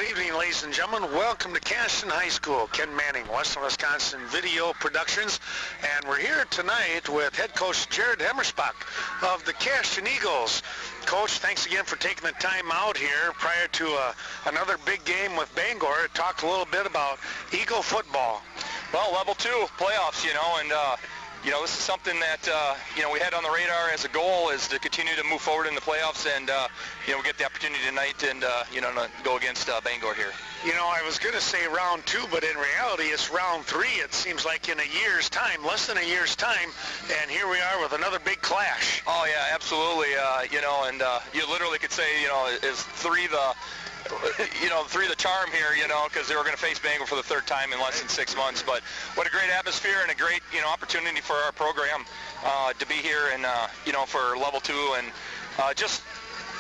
Good evening, ladies and gentlemen. Welcome to Cashton High School. Ken Manning, Western Wisconsin Video Productions. And we're here tonight with head coach Jared Hemmersbach of the Cashton Eagles. Coach, thanks again for taking the time out here prior to another big game with Bangor. Talk a little bit about Eagle football. Well, level 2 playoffs, and this is something that, we had on the radar as a goal is to continue to move forward in the playoffs, and, we get the opportunity tonight and, to go against Bangor here. I was going to say round 2, but in reality it's round 3. It seems like in a year's time, less than a year's time, and here we are with another big clash. Oh, yeah, absolutely. You literally could say, is 3 the charm here, because they were going to face Bangor for the third time in less than 6 months. But what a great atmosphere and a great, opportunity for our program to be here and, for level 2 and just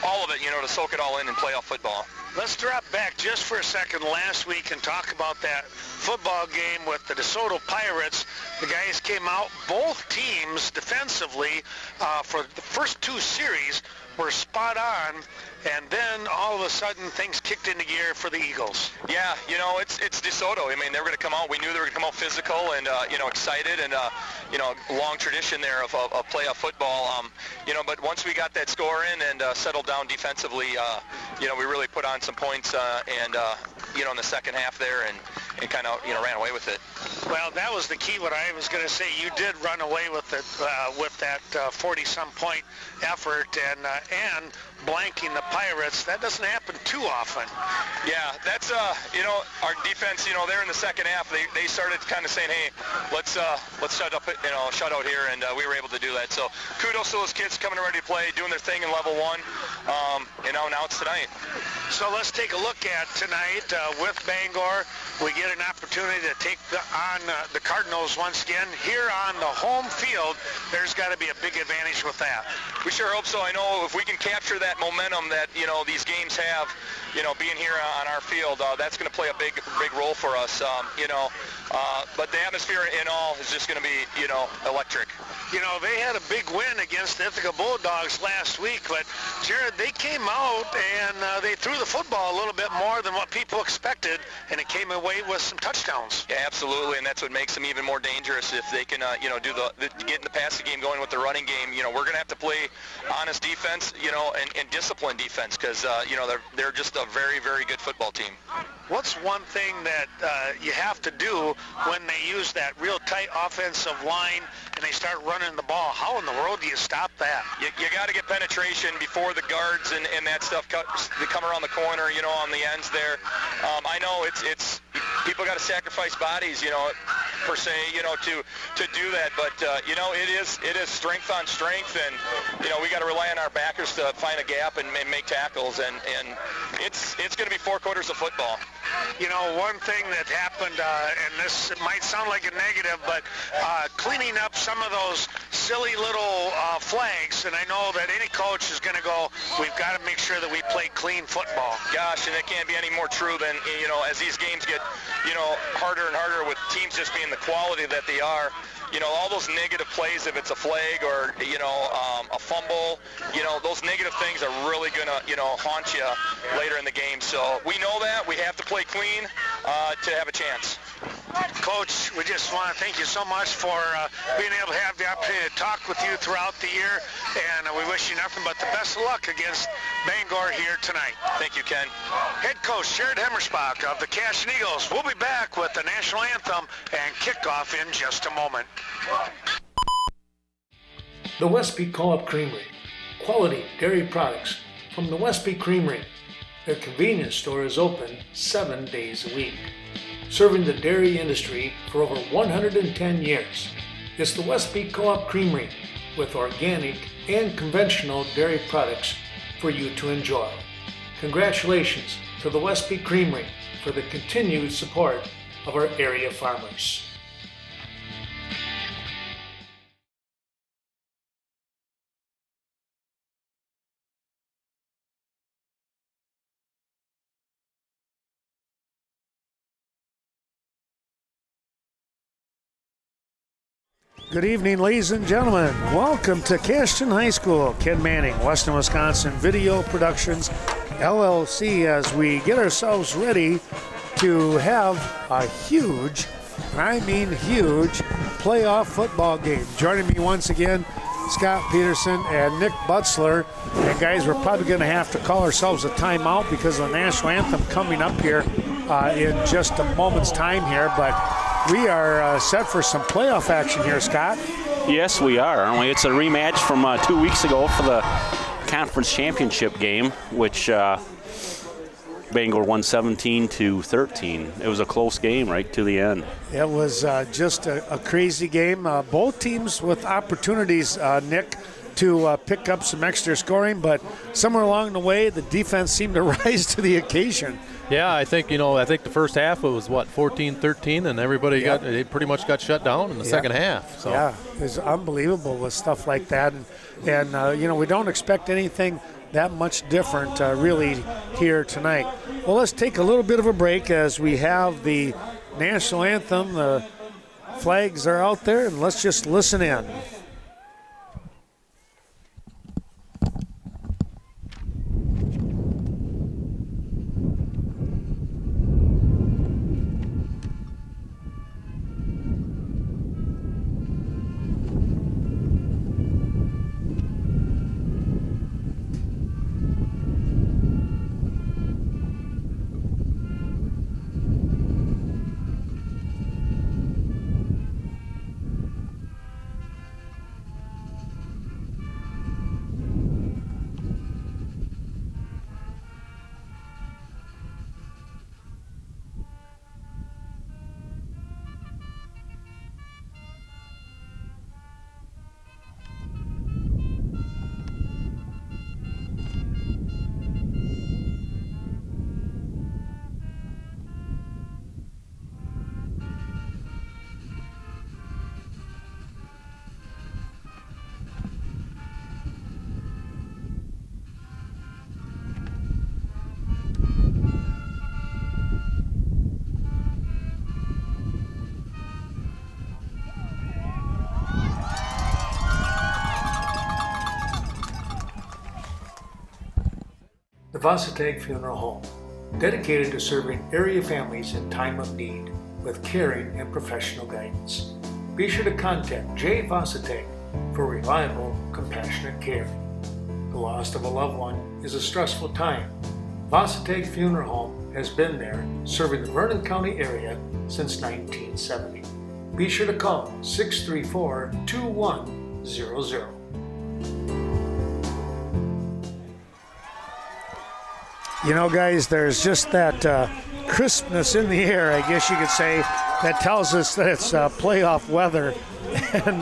all of it, to soak it all in playoff football. Let's drop back just for a second last week and talk about that football game with the DeSoto Pirates. The guys came out, both teams defensively for the first 2 series were spot on, and then all of a sudden things kicked into gear for the Eagles. Yeah, it's DeSoto. I mean, they were going to come out. We knew they were going to come out physical and, excited and, long tradition there of playoff football. But once we got that score in and settled down defensively, we really put on some points and, in the second half there and kind of, ran away with it. Well, that was the key. What I was going to say, you did run away with it with that 40-some point effort and blanking the Pirates. That doesn't happen too often. Yeah, that's our defense. There in the second half, they started kind of saying, hey, let's shut out here, and we were able to do that. So kudos to those kids coming ready to play, doing their thing in level 1. Now it's tonight. So let's take a look at tonight with Bangor. We get an opportunity to take on the Cardinals once again here on the home field. There's got to be a big advantage with that. We sure hope so. I know if we can capture that momentum that these games have, being here on our field, that's going to play a big role for us. But the atmosphere in all is just going to be electric. They had a big win against the Ithaca Bulldogs last week, but Jared, they came out and they threw the football a little bit more than what people expected, and it came away with some touchdowns. Yeah, absolutely, and that's what makes them even more dangerous if they can, get in the passing game going with the running game. We're going to have to play honest defense, and disciplined defense because, they're just a very, very good football team. What's one thing that you have to do when they use that real tight offensive line and they start running the ball? How in the world do you stop that? You got to get penetration before the guards and that stuff they come around the corner, on the ends there. I know it's people got to sacrifice bodies, per se, to do that. But it is strength on strength, and we got to rely on our backers to find a gap and make tackles, and it's going to be 4 quarters of football. One thing that happened, and this might sound like a negative, but cleaning up some of those silly little flags, and I know that any coach is going to go, we've got to make sure that we play clean football. Gosh, and it can't be any more true than, as these games get, harder and harder with teams just being the quality that they are, all those negative plays, if it's a flag or, a fumble, those negative things are really going to, haunt you later in the game. So we know that. We have to play clean to have a chance. Coach, we just want to thank you so much for being able to have the opportunity to talk with you throughout the year, and we wish you nothing but the best of luck against Bangor here tonight. Thank you, Ken. Head coach Jared Hemmersbach of the Cashton Eagles. We'll be back with the national anthem and kickoff in just a moment. The Westby Co-op Creamery. Quality dairy products from the Westby Creamery. Their convenience store is open 7 days a week. Serving the dairy industry for over 110 years. It's the Westby Co-op Creamery with organic and conventional dairy products for you to enjoy. Congratulations to the Westby Creamery for the continued support of our area farmers. Good evening, ladies and gentlemen. Welcome to Cashton High School. Ken Manning, Western Wisconsin Video Productions, LLC as we get ourselves ready to have a huge, I mean huge, playoff football game. Joining me once again, Scott Peterson and Nick Butzler. And guys, we're probably going to have to call ourselves a timeout because of the national anthem coming up here in just a moment's time here. But we are set for some playoff action here, Scott. Yes, we are, aren't we? It's a rematch from 2 weeks ago for the conference championship game, which Bangor won 17-13. It was a close game right to the end. It was just a crazy game. Both teams with opportunities, Nick, to pick up some extra scoring, but somewhere along the way, the defense seemed to rise to the occasion. Yeah, I think the first half it was 14-13, and everybody they pretty much got shut down in the second half. So. Yeah, it's unbelievable with stuff like that, and we don't expect anything that much different really here tonight. Well, let's take a little bit of a break as we have the national anthem. The flags are out there, and let's just listen in. The Varsity Funeral Home, dedicated to serving area families in time of need with caring and professional guidance. Be sure to contact Jay Varsity for reliable, compassionate care. The loss of a loved one is a stressful time. Varsity Funeral Home has been there serving the Vernon County area since 1970. Be sure to call 634-2100. You know, guys, there's just that crispness in the air, I guess you could say, that tells us that it's playoff weather. And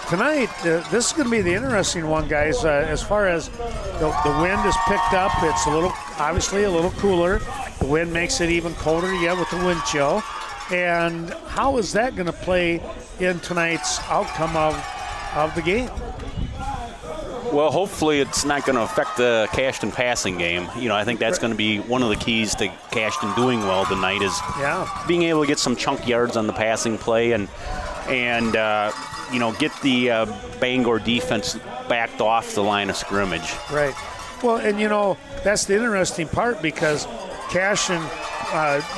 tonight, this is going to be the interesting one, guys. As far as the wind is picked up, it's obviously a little cooler. The wind makes it even colder, with the wind chill. And how is that going to play in tonight's outcome of the game? Well, hopefully it's not going to affect the Cashton passing game. I think that's going to be one of the keys to Cashton doing well tonight is being able to get some chunk yards on the passing play and get the Bangor defense backed off the line of scrimmage. Right. Well, and that's the interesting part because Cashton,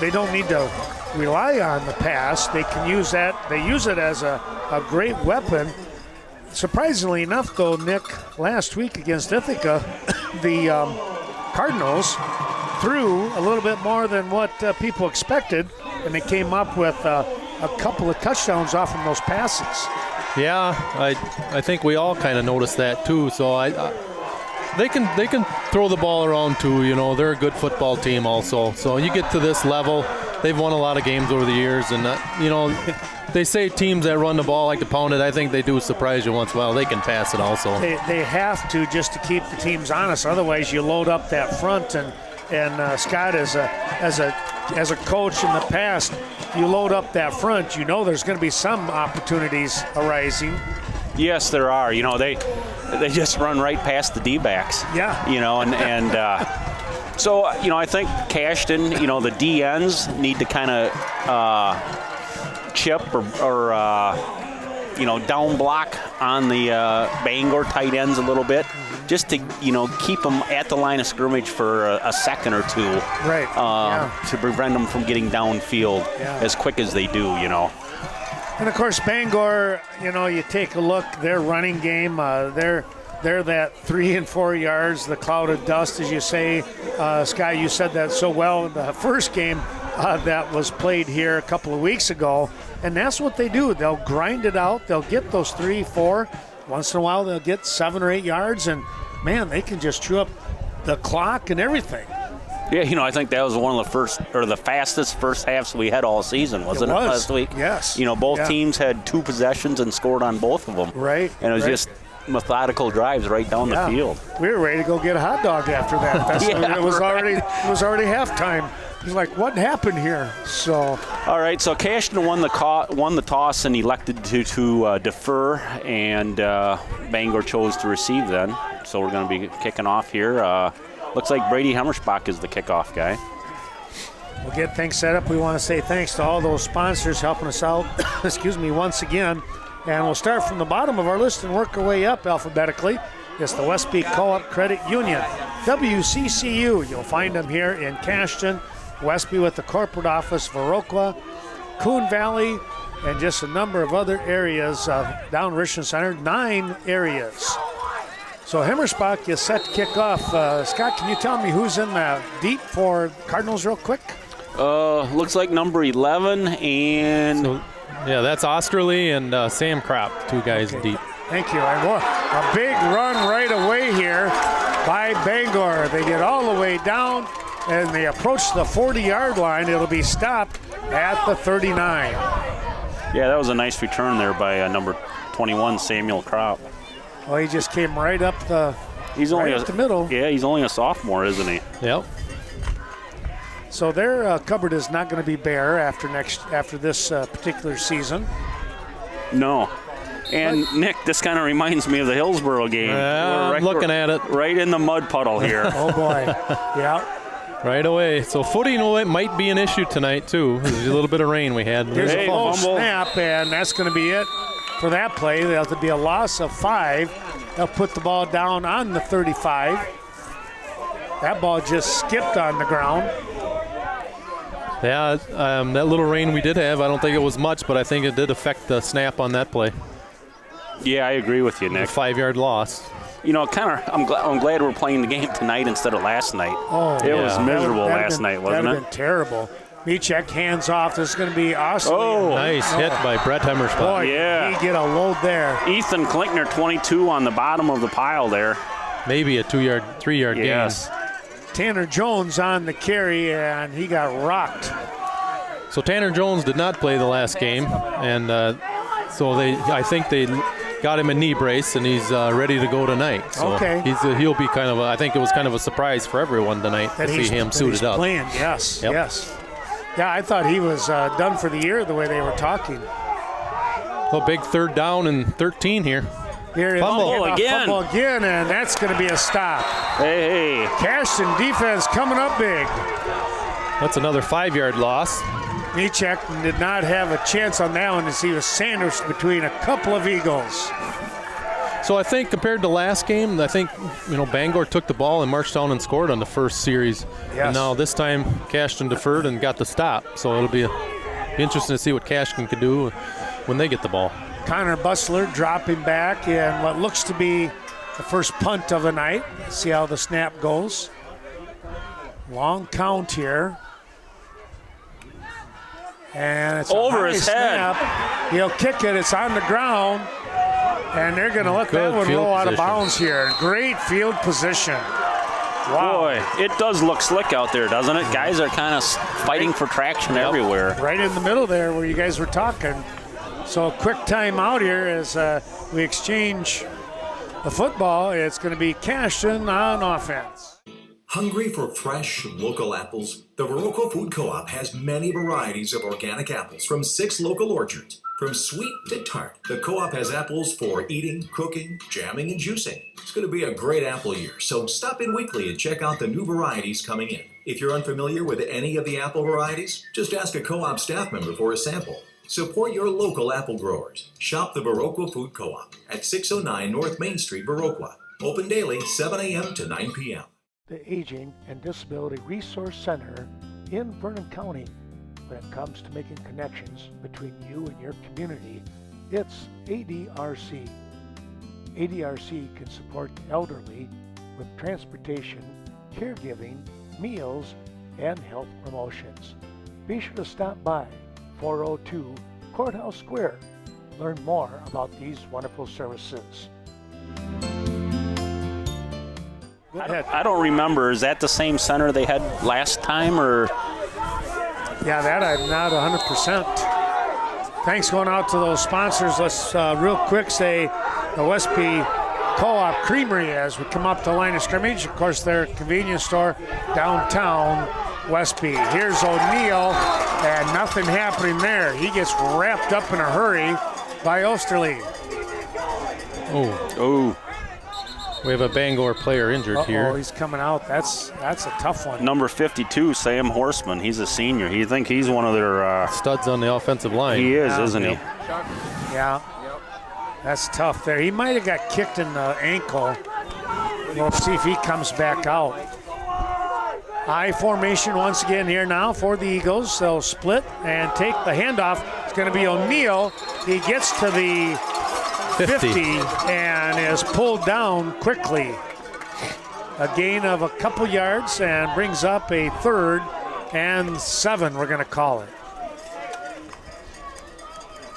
they don't need to rely on the pass. They can use that. They use it as a great weapon. Surprisingly enough, though, Nick, last week against Ithaca, the Cardinals threw a little bit more than what people expected, and they came up with a couple of touchdowns off of those passes. Yeah, I think we all kind of noticed that too. So they can throw the ball around too. They're a good football team also. So you get to this level, they've won a lot of games over the years, and they say teams that run the ball like to pound it. I think they do surprise you once in a while. They can pass it also. They have to just to keep the teams honest. Otherwise, you load up that front. And Scott, as a coach in the past, you load up that front. There's going to be some opportunities arising. Yes, there are. They just run right past the D-backs. Yeah. So I think Cashton, the DNs need to kind of chip or down block on the Bangor tight ends a little bit, just to keep them at the line of scrimmage for a second or two, right? To prevent them from getting downfield as quick as they do. And of course, Bangor, you take a look, their running game, they're that 3 and 4 yards, the cloud of dust, as you say. Scott, you said that so well in the first game that was played here a couple of weeks ago. And that's what they do. They'll grind it out. They'll get those 3, 4. Once in a while, they'll get 7 or 8 yards. And, man, they can just chew up the clock and everything. Yeah, I think that was one of the fastest first halves we had all season, wasn't it last week? Yes. Both teams had 2 possessions and scored on both of them. Right. And it was just methodical drives right down the field. We were ready to go get a hot dog after that. It was already halftime. It was like, what happened here? So. All right, so Cashton won the toss and elected to defer, and Bangor chose to receive then. So we're going to be kicking off here. Looks like Brady Hemmersbach is the kickoff guy. We'll get things set up. We want to say thanks to all those sponsors helping us out, once again. And we'll start from the bottom of our list and work our way up alphabetically. It's the Westby Co-op Credit Union, WCCU. You'll find them here in Cashton, Westby with the corporate office, Viroqua, Coon Valley, and just a number of other areas down Richland Center, 9 areas. So Hemmersbach is set to kick off. Scott, can you tell me who's in the deep for Cardinals real quick? Looks like number 11 and... that's Osterley and Sam Kropp, 2 guys deep. Thank you. And a big run right away here by Bangor. They get all the way down, and they approach the 40-yard line. It'll be stopped at the 39. Yeah, that was a nice return there by number 21, Samuel Kropp. Well, he just came right up the middle. Yeah, he's only a sophomore, isn't he? Yep. So their cupboard is not going to be bare after this particular season. No. And, Nick, this kind of reminds me of the Hillsborough game. I'm looking at it. Right in the mud puddle here. Oh, boy. Yeah. Right away. So footing might be an issue tonight, too. There's a little bit of rain we had. There's a full snap, and that's going to be it for that play. There'll have to be a loss of 5. They'll put the ball down on the 35. That ball just skipped on the ground. Yeah, that little rain we did have, I don't think it was much, but I think it did affect the snap on that play. Yeah, I agree with you, Nick. A 5-yard loss. I'm glad we're playing the game tonight instead of last night. It was miserable last night, wasn't it? That would have been terrible. Michek hands off. This is going to be Osterley. Oh, nice hit by Brett Hemmersbach. Boy, he get a load there. Ethan Pligner, 22 on the bottom of the pile there. Maybe a 3-yard gain. Tanner Jones on the carry, and he got rocked. So Tanner Jones did not play the last game, and so I think they got him a knee brace, and he's ready to go tonight. So he'll be I think it was kind of a surprise for everyone tonight to see him suited up. Playing, yes. Yeah, I thought he was done for the year the way they were talking. Well, big 3rd down and 13 here. Fumble again, and that's going to be a stop. Hey. Cashton defense coming up big. That's another 5-yard loss. Michek did not have a chance on that one as he was sandwiched between a couple of Eagles. So I think compared to last game, I think Bangor took the ball and marched down and scored on the first series. Yes. And now this time Cashton deferred and got the stop. So it'll be interesting to see what Cashton can do when they get the ball. Connor Bussler dropping back in what looks to be the first punt of the night. Let's see how the snap goes. Long count here. And it's over his snap. head. He'll kick it. It's on the ground. And they're going to let that one roll out of bounds here. Great field position. Wow. Boy, it does look slick out there, doesn't it? Guys are kind of fighting for traction everywhere. Right in the middle there where you guys were talking. So a quick timeout here as we exchange the football. It's going to be Cashton on offense. Hungry for fresh, local apples? The Viroqua Food Co-op has many varieties of organic apples from 6 local orchards. From sweet to tart, the co-op has apples for eating, cooking, jamming, and juicing. It's going to be a great apple year, so stop in weekly and check out the new varieties coming in. If you're unfamiliar with any of the apple varieties, just ask a co-op staff member for a sample. Support your local apple growers. Shop the Viroqua Food Co-op at 609 North Main Street, Viroqua. Open daily 7 a.m. to 9 p.m. The Aging and Disability Resource Center in Vernon County. When it comes to making connections between you and your community, it's ADRC. ADRC can support the elderly with transportation, caregiving, meals, and health promotions. Be sure to stop by 402 Courthouse Square. Learn more about these wonderful services. Go ahead. I don't remember. Is that the same center they had last time, or? Yeah, that I'm not 100%. Thanks going out to those sponsors. Let's real quick say the Westby Co-op Creamery as we come up to line of scrimmage. Of course, their convenience store downtown Westby. Here's O'Neill, and nothing happening there. He gets wrapped up in a hurry by Osterley. Oh. We have a Bangor player injured here. Oh, he's coming out. That's a tough one. Number 52, Sam Horseman. He's a senior. You think he's one of their studs on the offensive line. He is, isn't he? Yeah. That's tough there. He might have got kicked in the ankle. We'll see if he comes back out. I formation once again here now for the Eagles. They'll split and take the handoff. It's going to be O'Neill. He gets to the 50 and is pulled down quickly. A gain of a couple yards and brings up a 3rd and 7, we're going to call it.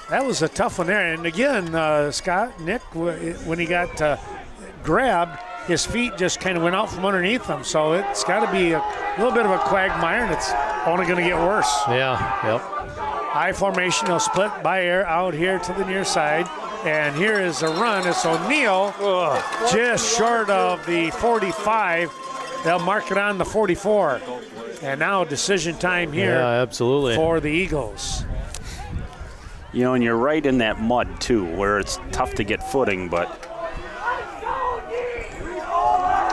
That was a tough one there. And again, Nick, when he got grabbed, his feet just kind of went out from underneath him. So it's got to be a little bit of a quagmire, and it's only going to get worse. Yeah, yep. I formation, they'll split by air out here to the near side. And here is a run. It's O'Neill just short of the 45. They'll mark it on the 44. And now decision time here absolutely. For the Eagles. You know, and you're right in that mud, too, where it's tough to get footing, but.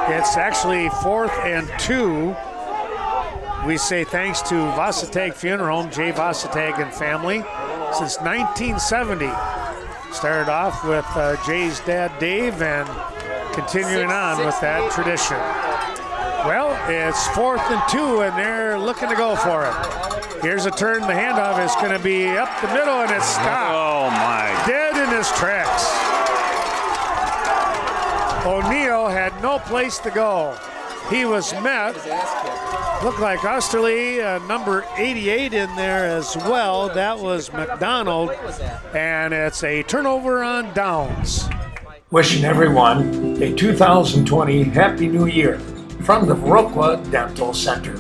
It's actually 4th and 2. We say thanks to Varsity Funeral Home, Jay Varsity and family, since 1970. Started off with Jay's dad, Dave, and continuing on with that tradition. Well, it's 4th and 2, and they're looking to go for it. Here's a turn. The handoff is going to be up the middle, and it's stopped. Oh, my. Dead in his tracks. O'Neill had no place to go. He was met. Looked like Osterley, number 88 in there as well. That was McDonald. And it's a turnover on downs. Wishing everyone a 2020 Happy New Year from the Viroqua Dental Center.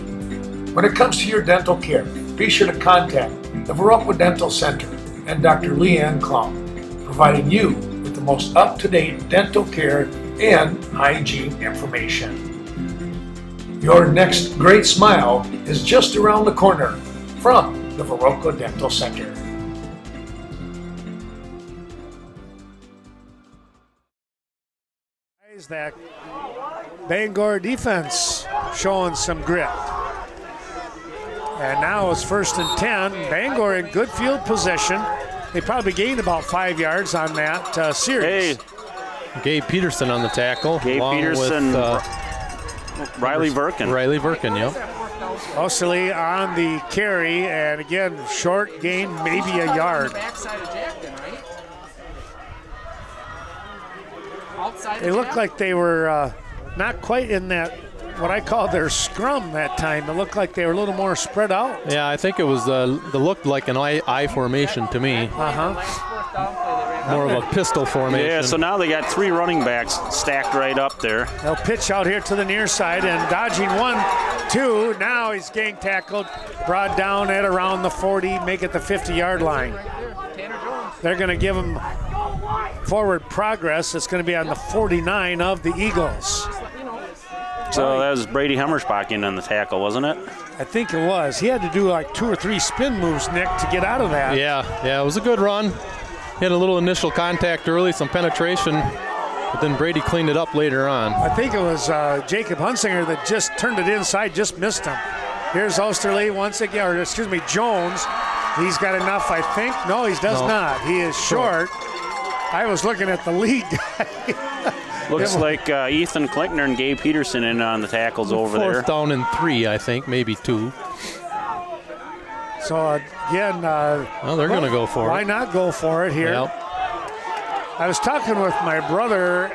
When it comes to your dental care, be sure to contact the Viroqua Dental Center and Dr. Leanne Klum, providing you with the most up-to-date dental care and hygiene information. Your next great smile is just around the corner from the Viroqua Dental Center. That Bangor defense showing some grit. And now it's 1st and 10. Bangor in good field position. They probably gained about 5 yards on that series. Hey. Gabe Peterson on the tackle. Gabe Peterson, with, Riley Verkin. Riley Verkin, yep. Osterley on the carry, and again, short gain, maybe a yard. They looked like they were not quite in that, what I call their scrum that time. It looked like they were a little more spread out. Yeah, I think it was, looked like an I formation to me. More of a pistol formation. Yeah, so now they got 3 running backs stacked right up there. They'll pitch out here to the near side and dodging 1, 2. Now he's gang tackled, brought down at around the 40, make it the 50-yard line. They're going to give him forward progress. It's going to be on the 49 of the Eagles. So that was Brady Hemmersbach in on the tackle, wasn't it? I think it was. He had to do like 2 or 3 spin moves, Nick, to get out of that. Yeah, it was a good run. He had a little initial contact early, some penetration, but then Brady cleaned it up later on. I think it was Jacob Hunsinger that just turned it inside, just missed him. Here's Osterley once again, or excuse me, Jones. He's got enough, I think. No, he does not. He is short. I was looking at the lead guy. Looks like Ethan Pligner and Gabe Peterson in on the tackles over there. Fourth down and 3, I think, maybe 2. So again, they're going to go for it. Why not go for it here? Yep. I was talking with my brother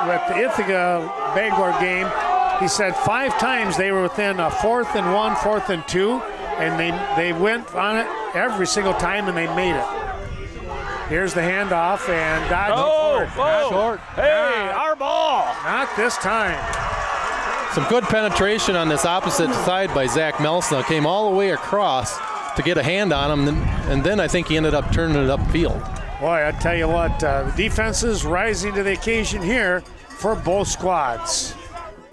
with the Ithaca Bangor game. He said 5 times they were within a 4th and 1, 4th and 2, and they went on it every single time and they made it. Here's the handoff and dodge short. Hey, our ball. Not this time. Some good penetration on this opposite side by Zach Melsna. Came all the way across to get a hand on him, and then I think he ended up turning it upfield. Boy, I tell you what, the defense is rising to the occasion here for both squads.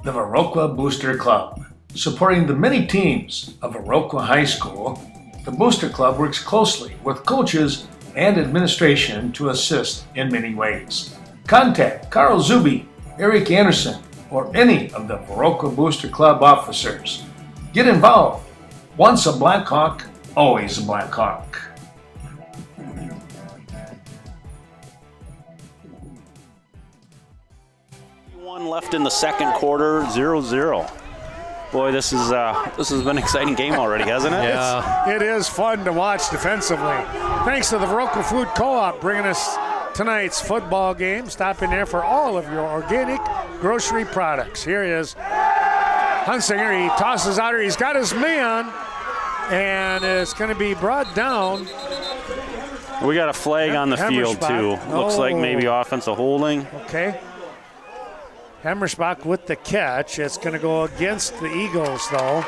The Viroqua Booster Club. Supporting the many teams of Viroqua High School, the Booster Club works closely with coaches and administration to assist in many ways. Contact Carl Zuby, Eric Anderson, or any of the Viroqua Booster Club officers. Get involved. Once a Blackhawk, always a Blackhawk. One left in the second quarter, 0-0. Boy, this has been an exciting game already, hasn't it? Yeah. It is fun to watch defensively. Thanks to the Viroqua Food Co-op bringing us tonight's football game. Stop in there for all of your organic grocery products. Here he is, Hunsinger. He tosses out here. He's got his man, and it's going to be brought down. We got a flag on the field, too. Looks like maybe offensive holding. Okay. Hemmersbach with the catch. It's going to go against the Eagles, though,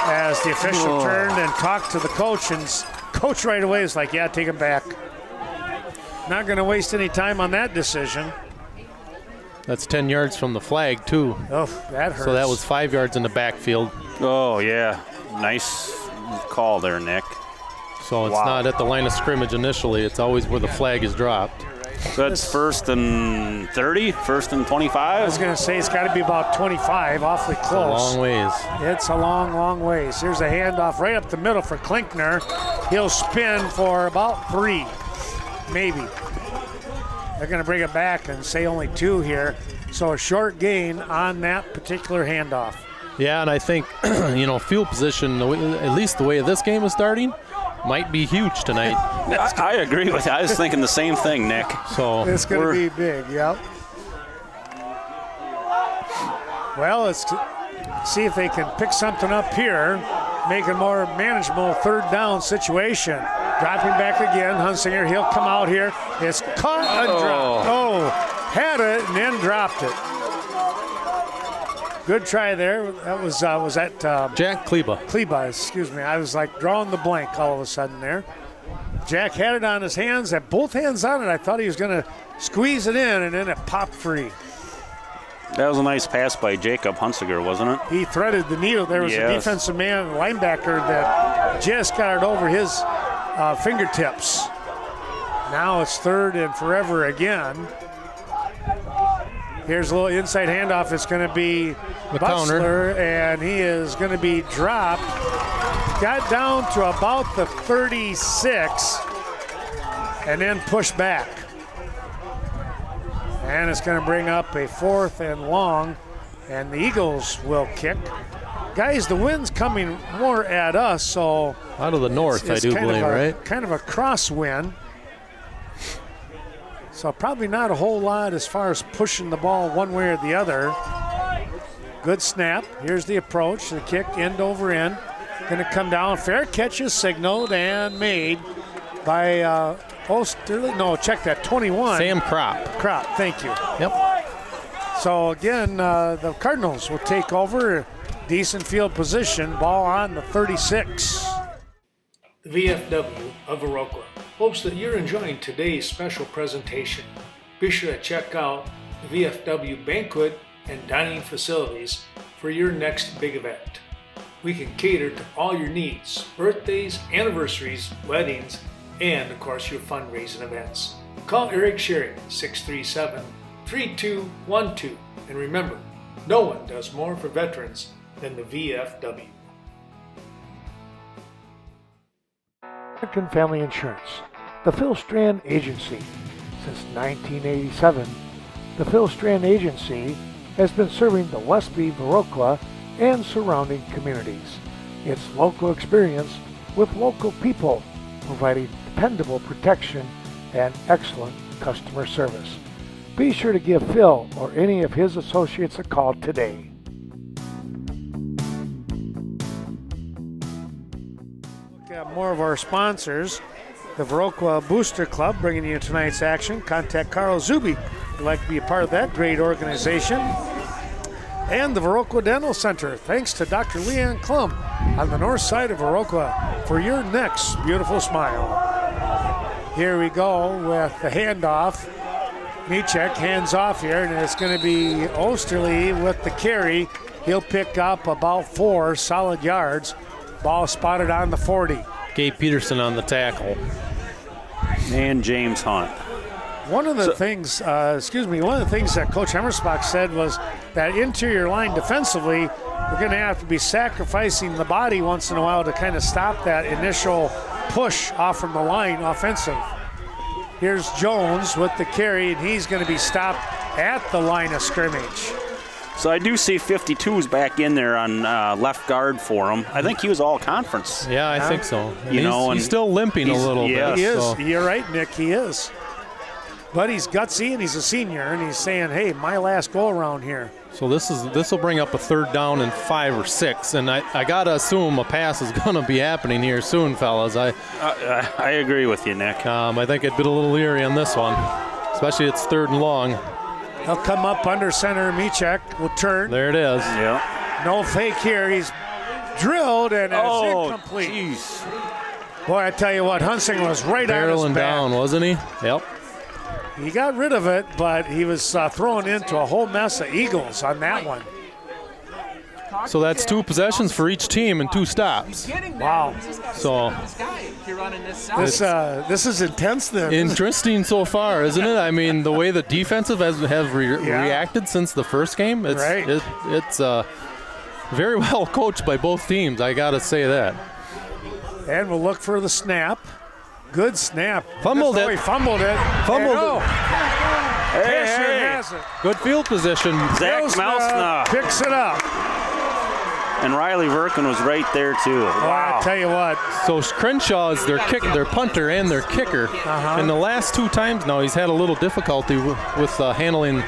as the official turned and talked to the coach, and coach right away is like, yeah, take him back. Not going to waste any time on that decision. That's 10 yards from the flag, too. Oh, that hurts. So that was 5 yards in the backfield. Oh, yeah. Nice call there, Nick. So it's not at the line of scrimmage initially. It's always where the flag is dropped. So that's 1st and 30, 1st and 25? I was going to say it's got to be about 25, awfully close. It's a long ways. It's a long, long ways. Here's a handoff right up the middle for Klinkner. He'll spin for about 3, maybe. They're going to bring it back and say only 2 here. So a short gain on that particular handoff. Yeah, and I think, field position, at least the way this game is starting, might be huge tonight. I agree with you. I was thinking the same thing, Nick. So it's going to be big, yep. Well, let's see if they can pick something up here, make a more manageable 3rd down situation. Dropping back again, Hunsinger, he'll come out here. It's caught and dropped. Oh, had it and then dropped it. Good try there. That was that Jack Kleba. Kleba, excuse me. I was like drawing the blank all of a sudden there. Jack had it on his hands, had both hands on it. I thought he was going to squeeze it in, and then it popped free. That was a nice pass by Jacob Hunsinger, wasn't it? He threaded the needle. There was a defensive man, linebacker, that just got it over his fingertips. Now it's 3rd and forever again. Here's a little inside handoff. It's going to be Butzler, and he is going to be dropped. Got down to about the 36, and then pushed back. And it's going to bring up a 4th and long, and the Eagles will kick. Guys, the wind's coming more at us, so out of the north, I do believe, right? Kind of a crosswind. So probably not a whole lot as far as pushing the ball one way or the other. Good snap. Here's the approach. The kick end over end. Going to come down. Fair catch is signaled and made by check that, 21. Sam Kropp. Kropp, thank you. Yep. So again, the Cardinals will take over. Decent field position. Ball on the 36. The VFW of Viroqua hopes that you're enjoying today's special presentation. Be sure to check out the VFW banquet and dining facilities for your next big event. We can cater to all your needs, birthdays, anniversaries, weddings, and of course your fundraising events. Call Eric Sherry, 637-3212. And remember, no one does more for veterans than the VFW. American Family Insurance, the Phil Strand Agency. Since 1987, the Phil Strand Agency has been serving the Westby, Viroqua, and surrounding communities. It's local experience with local people, providing dependable protection and excellent customer service. Be sure to give Phil or any of his associates a call today. Look at more of our sponsors. The Viroqua Booster Club bringing you tonight's action. Contact Carl Zuby if you'd like to be a part of that great organization. And the Viroqua Dental Center, thanks to Dr. Leanne Klum on the north side of Viroqua for your next beautiful smile. Here we go with the handoff. Michek hands off here, and it's going to be Osterly with the carry. He'll pick up about 4 solid yards. Ball spotted on the 40. Gabe Peterson on the tackle. And James Hunt. One of the things that Coach Hemmersbach said was that interior line defensively, we're going to have to be sacrificing the body once in a while to kind of stop that initial push off from the line offensive. Here's Jones with the carry, and he's going to be stopped at the line of scrimmage. So I do see 52's back in there on left guard for him. I think he was all conference. Yeah, I think so. And He's still limping a little bit. He is. So. You're right, Nick, he is. But he's gutsy, and he's a senior, and he's saying, hey, my last go around here. So this will bring up a 3rd down and 5 or 6, and I got to assume a pass is going to be happening here soon, fellas. I agree with you, Nick. I think I'd been a little leery on this one, especially it's 3rd and long. He'll come up under center. Michek will turn. There it is. Yeah. No fake here. He's drilled, and it's incomplete. Geez. Boy, I tell you what, Hunsinger was right on his Barreling back. down, wasn't he? Yep. He got rid of it, but he was thrown into a whole mess of Eagles on that one. So that's 2 possessions for each team and 2 stops. Wow. So this is intense then. interesting so far, isn't it? I mean, the way the defensive have reacted since the first game, it's very well coached by both teams. I got to say that. And we'll look for the snap. Good snap. Fumbled it. He fumbled it. Has it. Good field position. Zach Melsna picks it up. And Riley Verkin was right there too. Wow. I tell you what. So Crenshaw is their punter and their kicker. And the last 2 times now he's had a little difficulty with handling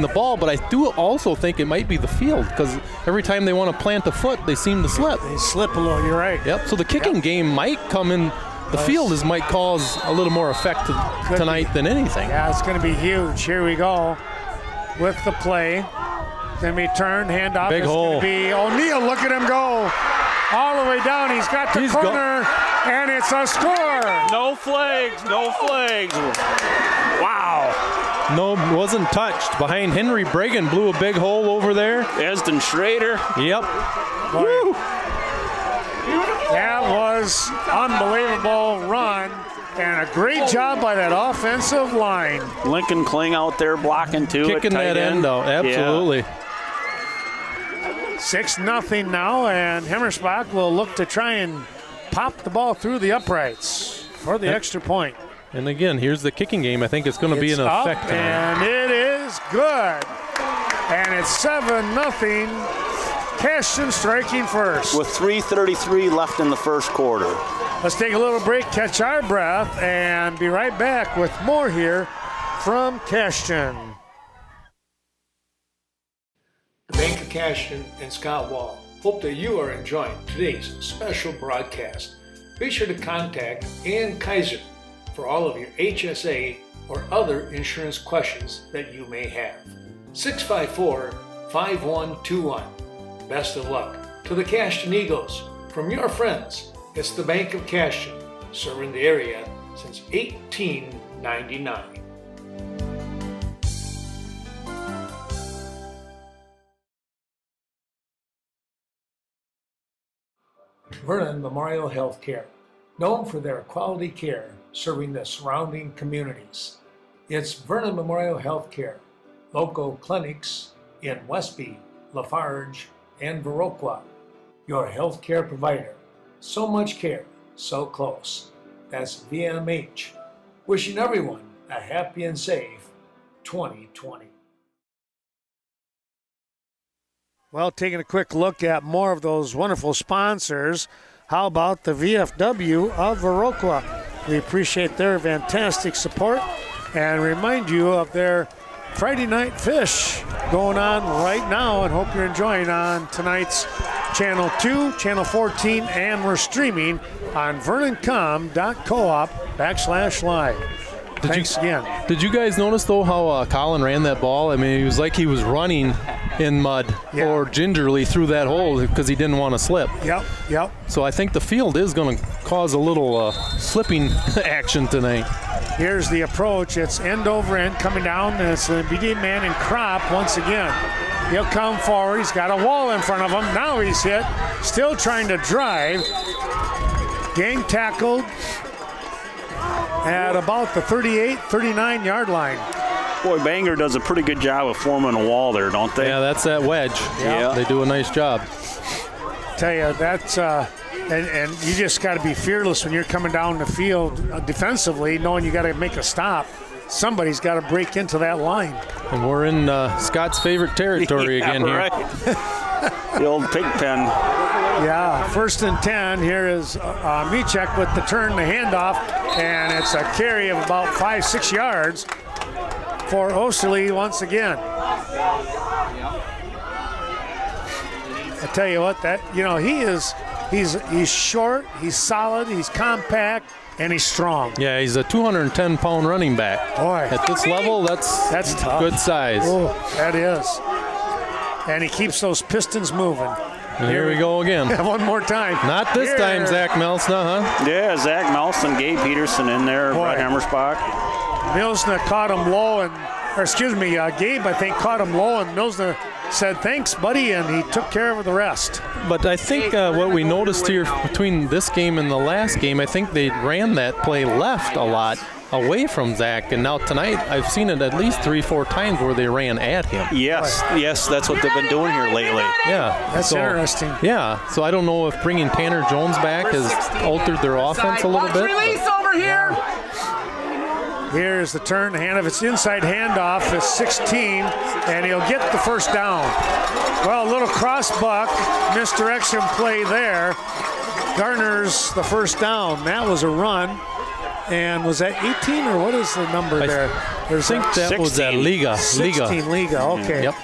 the ball, but I do also think it might be the field because every time they want to plant a foot, they seem to slip. They slip a little, you're right. Yep, so the kicking game might come in. The field might cause a little more effect tonight than anything. Yeah, it's going to be huge. Here we go with the play. Going to be turned, handoff. Big hole. Going to be O'Neal. Look at him go all the way down. He's got the corner, and it's a score. No flags. Wow. No, wasn't touched. Behind Henry Bragan blew a big hole over there. Esden Schrader. Yep. Woo. That was unbelievable run and a great job by that offensive line. Lincoln Kling out there blocking too. Kicking that end out, absolutely. 6-0 now, and Hemmersbach will look to try and pop the ball through the uprights for the extra point. And again, here's the kicking game. I think it's going to be an effect up, tonight. And it is good. And it's 7-0. Cashton striking first. With 3:33 left in the first quarter. Let's take a little break, catch our breath, and be right back with more here from Cashton. The Bank of Cashton and Scott Wall hope that you are enjoying today's special broadcast. Be sure to contact Ann Kaiser for all of your HSA or other insurance questions that you may have. 654-5121. Best of luck to the Cashton Eagles. From your friends, it's the Bank of Cashton, serving the area since 1899. Vernon Memorial Healthcare, known for their quality care, serving the surrounding communities. It's Vernon Memorial Healthcare, local clinics in Westby, Lafarge, and Viroqua. Your healthcare provider. So much care, so close. That's VMH. Wishing everyone a happy and safe 2020. Well, taking a quick look at more of those wonderful sponsors, how about the VFW of Viroqua? We appreciate their fantastic support and remind you of their Friday Night Fish going on right now, and hope you're enjoying on tonight's Channel 2, Channel 14, and we're streaming on vernoncom.coop/live. Thanks again. Did you guys notice, though, how Colin ran that ball? I mean, he was like he was running in mud or gingerly through that hole because he didn't want to slip. Yep. So I think the field is going to cause a little slipping action tonight. Here's the approach. It's end over end coming down, and it's the BD man in Crop once again. He'll come forward. He's got a wall in front of him. Now he's hit. Still trying to drive. Gang tackled at about the 38, 39-yard line. Boy, Bangor does a pretty good job of forming a wall there, don't they? Yeah, that's that wedge. Yeah. They do a nice job. Tell you, that's and you just got to be fearless when you're coming down the field defensively, knowing you got to make a stop. Somebody's got to break into that line. And we're in Scott's favorite territory again here. Right. The old pig pen. Yeah, 1st and 10. Here is Michek with the turn, the handoff, and it's a carry of about 5-6 yards for Osterley once again. I tell you what, he's short, he's solid, he's compact, and he's strong. Yeah, he's a 210-pound running back. Boy, at this level, that's tough. Good size. Oh, that is. And he keeps those pistons moving. And here we go again. One more time. Not this time, Zach Melsna, huh? Yeah, Zach Melson, Gabe Peterson in there, Brett Hammersbach. Milsna caught him low, Gabe, I think, caught him low, and Milsna said, thanks, buddy, and he took care of the rest. But I think what we noticed here between this game and the last game, I think they ran that play left a lot away from Zach, and now tonight I've seen it at least 3-4 times where they ran at him. Yes, that's what they've been doing here lately. Yeah. That's interesting. Yeah, so I don't know if bringing Tanner Jones back has altered their offense a little bit. Release over here. Here's the turn, the handoff. It's inside handoff. It's 16, and he'll get the first down. Well, a little cross buck, misdirection play there. Garners the first down. That was a run. And was that 18 or what is the number there? I think that 16. Was that Liga. 16 Liga, okay. Yep.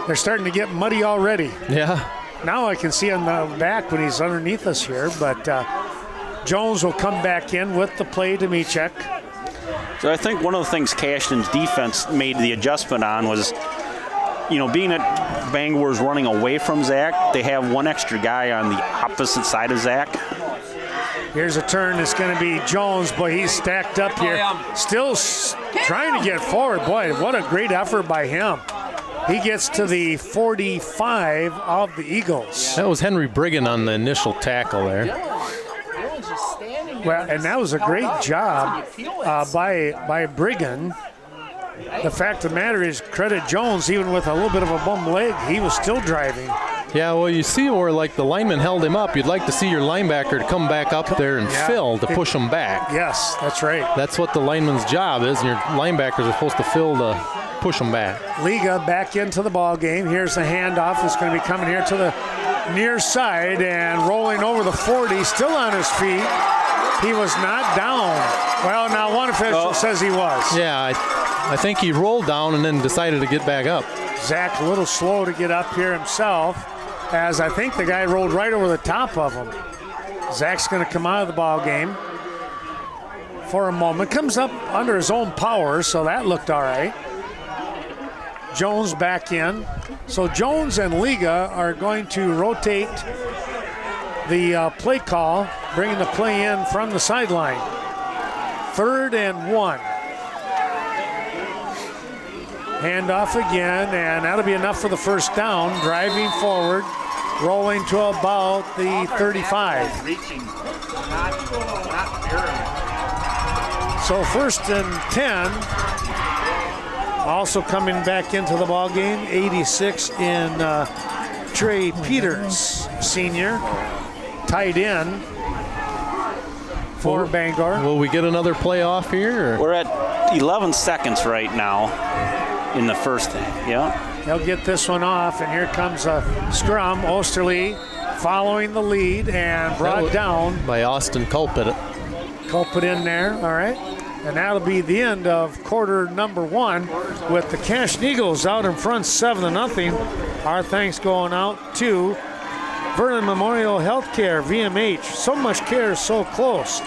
They're starting to get muddy already. Yeah. Now I can see on the back when he's underneath us here, but Jones will come back in with the play to Michek. So I think one of the things Cashton's defense made the adjustment on was, being that Bangor's running away from Zach, they have one extra guy on the opposite side of Zach. Here's a turn. It's going to be Jones. Boy, he's stacked up here. Still trying to get forward. Boy, what a great effort by him. He gets to the 45 of the Eagles. That was Henry Brigham on the initial tackle there. Well, and that was a great job by Brigham. The fact of the matter is, credit Jones, even with a little bit of a bum leg, he was still driving. Yeah, well, you see where, the lineman held him up. You'd like to see your linebacker to come back up there and fill to push him back. Yes, that's right. That's what the lineman's job is, and your linebackers are supposed to fill to push them back. Liga back into the ball game. Here's the handoff. It's going to be coming here to the near side and rolling over the 40, still on his feet. He was not down. Well, now one official says he was. Yeah, I think he rolled down and then decided to get back up. Zach a little slow to get up here himself, as I think the guy rolled right over the top of him. Zach's going to come out of the ball game for a moment. Comes up under his own power, so that looked all right. Jones back in. So Jones and Liga are going to rotate the play call, bringing the play in from the sideline. 3rd and 1. Handoff again, and that'll be enough for the first down. Driving forward, rolling to about the 35. So 1st and 10. Also coming back into the ball game, 86 in Trey Peters, senior, tight end. for Bangor. Will we get another playoff here? Or? We're at 11 seconds right now in the first. Yeah. They'll get this one off, and here comes a scrum. Osterley following the lead and brought down by Austin Culpit. Culpit in there, all right. And that'll be the end of quarter number 1 with the Cashton Eagles out in front 7-0. Our thanks going out to Vernon Memorial Healthcare, VMH. So much care, so close.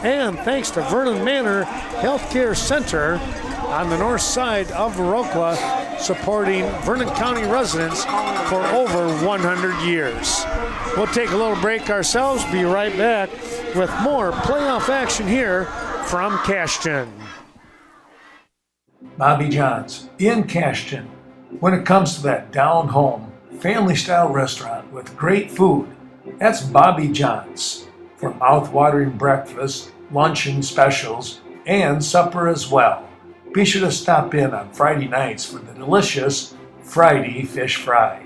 And thanks to Vernon Manor Healthcare Center on the north side of Viroqua, supporting Vernon County residents for over 100 years. We'll take a little break ourselves, be right back with more playoff action here from Cashton. Bobby John's in Cashton. When it comes to that down-home, family-style restaurant with great food, that's Bobby John's. For mouth-watering breakfast, luncheon specials, and supper as well. Be sure to stop in on Friday nights for the delicious Friday fish fry.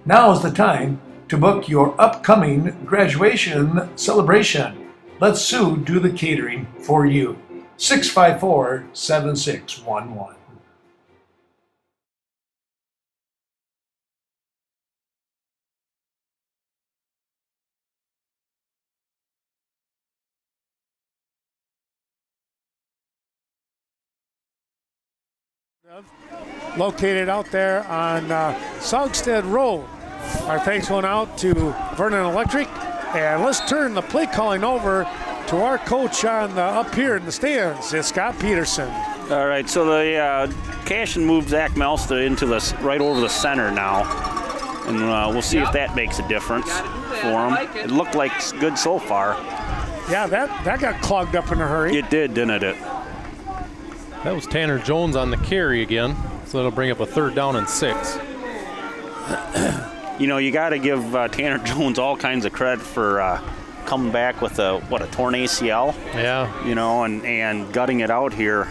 Now is the time to book your upcoming graduation celebration. Let Sue do the catering for you. 654-7611. Located out there on Saugstead Road. Our thanks going out to Vernon Electric. And let's turn the play calling over to our coach on up here in the stands. It's Scott Peterson. All right, so the Cashton moved Zach Melster into this right over the center now. And we'll see if that makes a difference for him. It looked like good so far. Yeah, that got clogged up in a hurry. It did, didn't it? That was Tanner Jones on the carry again, so that'll bring up a 3rd down and 6. You know, you got to give Tanner Jones all kinds of credit for coming back with a torn ACL. Yeah. You know, and gutting it out here.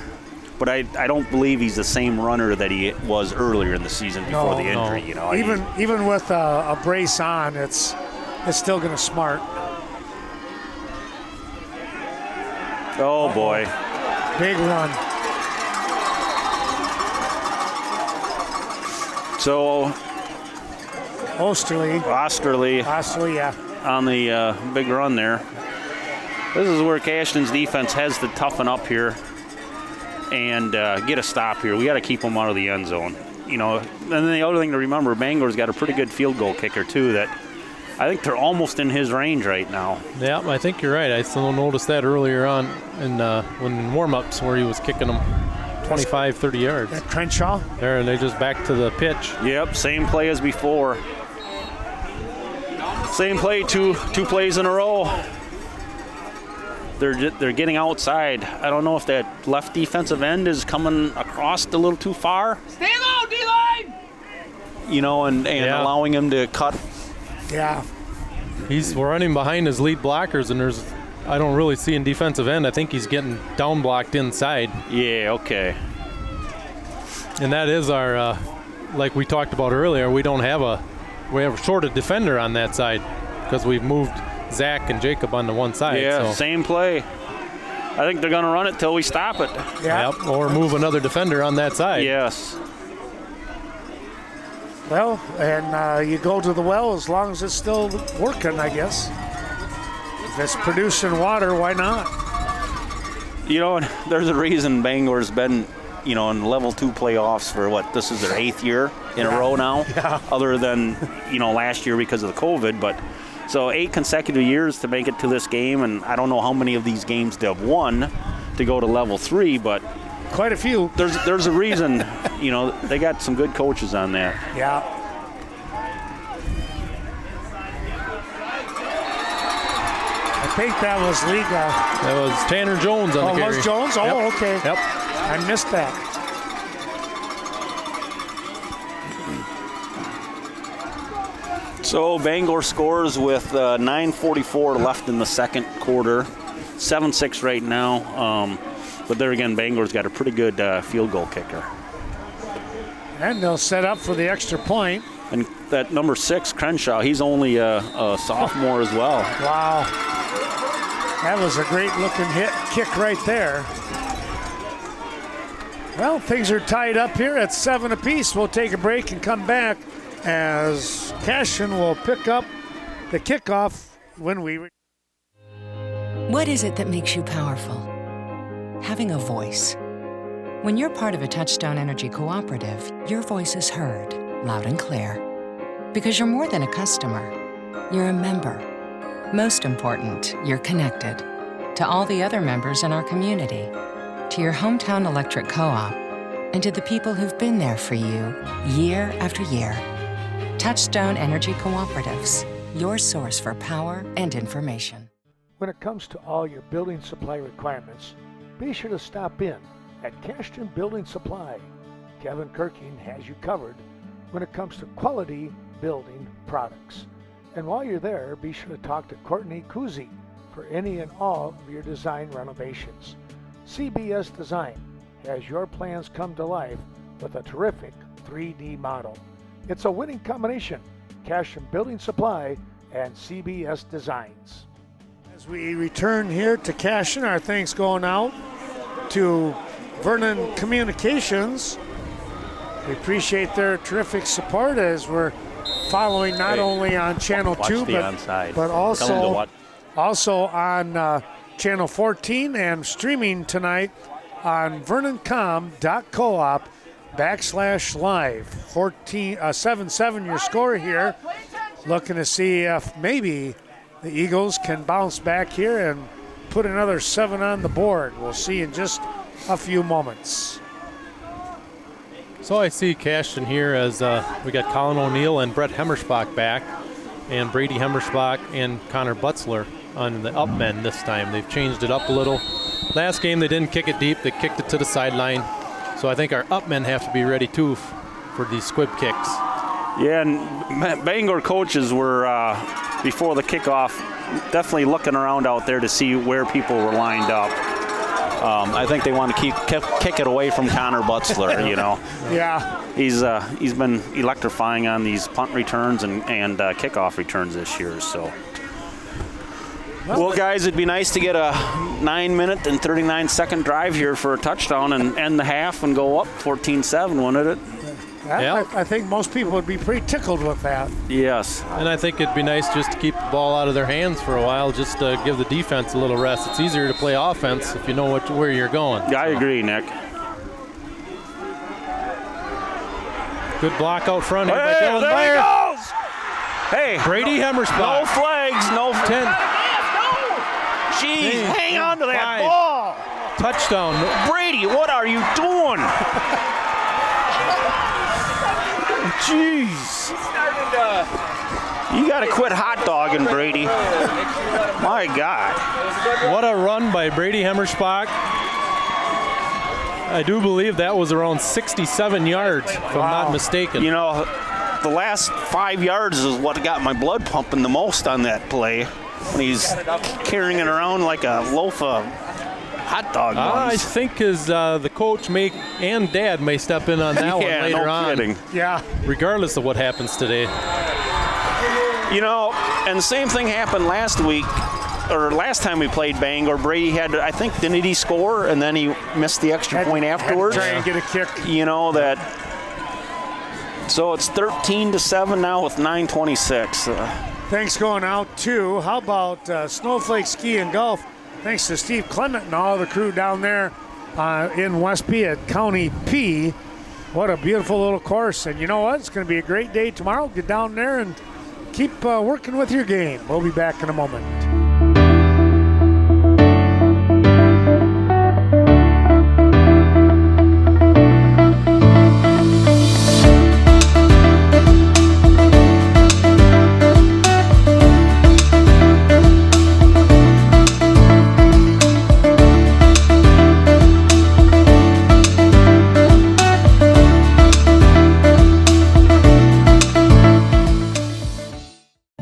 But I don't believe he's the same runner that he was earlier in the season before the injury. No. You know, even with a brace on, it's still going to smart. Oh boy, big run. So Osterley, yeah, on the big run there. This is where Cashton's defense has to toughen up here and get a stop here. We got to keep them out of the end zone. You know, and then the other thing to remember, Bangor's got a pretty good field goal kicker too. That I think they're almost in his range right now. Yeah, I think you're right. I still noticed that earlier on in warm-ups where he was kicking them 25, 30 yards. That Crenshaw? There, and they just back to the pitch. Yep, same play as before. Same play, two plays in a row. They're getting outside. I don't know if that left defensive end is coming across a little too far. Stay low, D-line! You know, and allowing him to cut. Yeah. He's running behind his lead blockers, and I don't really see in defensive end. I think he's getting down blocked inside. Yeah, okay. And that is our, like we talked about earlier, we have a shorted defender on that side because we've moved Zach and Jacob on the one side. Yeah, same play. I think they're going to run it till we stop it. Yeah. Yep, or move another defender on that side. Yes. Well, and you go to the well as long as it's still working, I guess. If it's producing water, why not? You know, there's a reason Bangor's been, in level 2 playoffs for this is their 8th year in a row now, other than, last year because of the COVID. But so 8 consecutive years to make it to this game, and I don't know how many of these games they've won to go to level 3, but quite a few. There's a reason, they got some good coaches on there. Yeah. I think that was Liga. That was Tanner Jones on the carry. Oh, was Jones? Oh, yep. Okay. Yep. I missed that. So Bangor scores with 9:44 left in the second quarter. 7-6 right now. But there again, Bangor's got a pretty good field goal kicker. And they'll set up for the extra point. And that number 6, Crenshaw, he's only a sophomore as well. Wow. That was a great looking kick right there. Well, things are tied up here at 7 apiece. We'll take a break and come back as Cashton will pick up the kickoff when we... What is it that makes you powerful? Having a voice. When you're part of a Touchstone Energy cooperative, your voice is heard, loud and clear. Because you're more than a customer, you're a member. Most important, you're connected to all the other members in our community, to your hometown electric co-op, and to the people who've been there for you year after year. Touchstone Energy Cooperatives, your source for power and information. When it comes to all your building supply requirements, be sure to stop in at Cashton Building Supply. Kevin Kirking has you covered when it comes to quality building products. And while you're there, be sure to talk to Courtney Kuzi for any and all of your design renovations. CBS Design has your plans come to life with a terrific 3D model. It's a winning combination, Cashton Building Supply and CBS Designs. As we return here to Cashton, our thanks going out to Vernon Communications. We appreciate their terrific support as we're following not only on Channel 2, but also on Channel 14 and streaming tonight on vernoncom.coop/live. 7-7 your score here. Looking to see if maybe the Eagles can bounce back here and put another 7 on the board. We'll see in just a few moments. So I see Cashton here as we got Colin O'Neill and Brett Hemmersbach back, and Brady Hemmersbach and Connor Butzler on the up men this time. They've changed it up a little. Last game they didn't kick it deep, they kicked it to the sideline. So I think our up men have to be ready too for these squib kicks. Yeah, and Bangor coaches were, before the kickoff, definitely looking around out there to see where people were lined up. I think they want to kick it away from Connor Butzler, you know. Yeah. He's been electrifying on these punt returns and kickoff returns this year, so. Well, guys, it'd be nice to get a 9-minute and 39-second drive here for a touchdown and end the half and go up 14-7, wouldn't it? I think most people would be pretty tickled with that. Yes. And I think it'd be nice just to keep the ball out of their hands for a while, just to give the defense a little rest. It's easier to play offense if you know where you're going. Yeah, I agree, Nick. Good block out front. Hey, there he goes! Hey. Brady Hemmersbach. No flags, no 10. Jeez, hang on to that ball. Touchdown. Brady, what are you doing? Jeez. You got to quit hot dogging, Brady. My God. What a run by Brady Hemmersbach. I do believe that was around 67 yards, if I'm not mistaken. You know, the last 5 yards is what got my blood pumping the most on that play. When he's carrying it around like a loaf of hot dog buns. I think the coach and dad may step in on that one later on. Kidding. Yeah. Regardless of what happens today. You know, and the same thing happened last week, or last time we played Bangor. Brady had, I think, didn't he score, and then he missed the extra point afterwards? Had to try and get a kick. You know, that. So it's 13-7 now with 9:26. Thanks going out to, how about Snowflake Ski and Golf? Thanks to Steve Clement and all the crew down there in Westby at County P. What a beautiful little course. And you know what? It's going to be a great day tomorrow. Get down there and keep working with your game. We'll be back in a moment.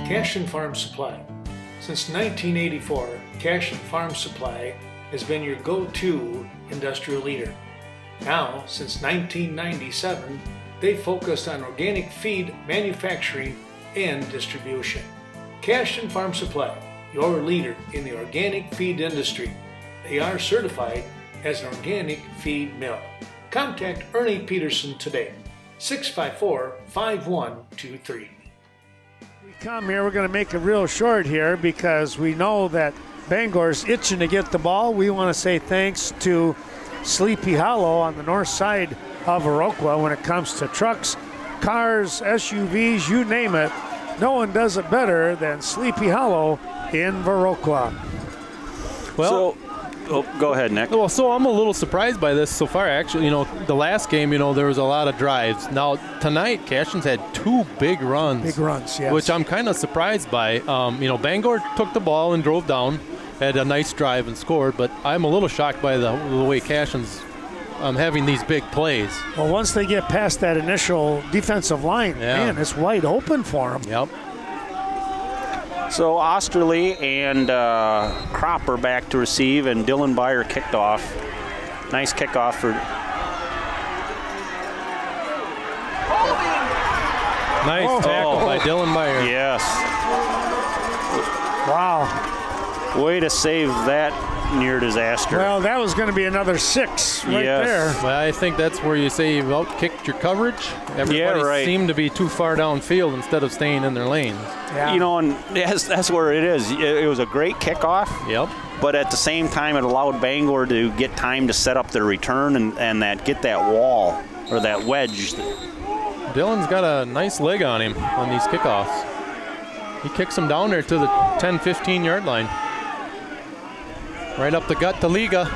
Cashton Farm Supply. Since 1984, Cashton Farm Supply has been your go-to industrial leader. Now, since 1997, they focused on organic feed manufacturing and distribution. Cashton Farm Supply your leader in the organic feed industry. They are certified as an organic feed mill. Contact Ernie Peterson today, 654-5123. We come here, we're going to make it real short here because we know that Bangor's itching to get the ball. We want to say thanks to Sleepy Hollow on the north side of Viroqua when it comes to trucks, cars, SUVs, you name it. No one does it better than Sleepy Hollow in Viroqua. Well, go ahead, Nick. Well, so I'm a little surprised by this so far. Actually, the last game, there was a lot of drives. Now, tonight, Cashton's had 2 big runs. Big runs, yes. Which I'm kind of surprised by. Bangor took the ball and drove down, had a nice drive and scored, but I'm a little shocked by the way Cashton's having these big plays. Well, once they get past that initial defensive line, man, it's wide open for them. Yep. So Osterley and Cropper back to receive, and Dylan Byer kicked off. Nice kickoff for. Nice tackle by Dylan Byer. Yes. Wow. Way to save that near disaster. Well, that was going to be another 6 right there. Well, I think that's where you say you've outkicked your coverage. Everybody seemed to be too far downfield instead of staying in their lanes. Yeah. And that's where it is. It was a great kickoff. Yep. But at the same time, it allowed Bangor to get time to set up their return and get that wall or that wedge. Dylan's got a nice leg on him on these kickoffs. He kicks him down there to the 10, 15-yard line. Right up the gut to Liga.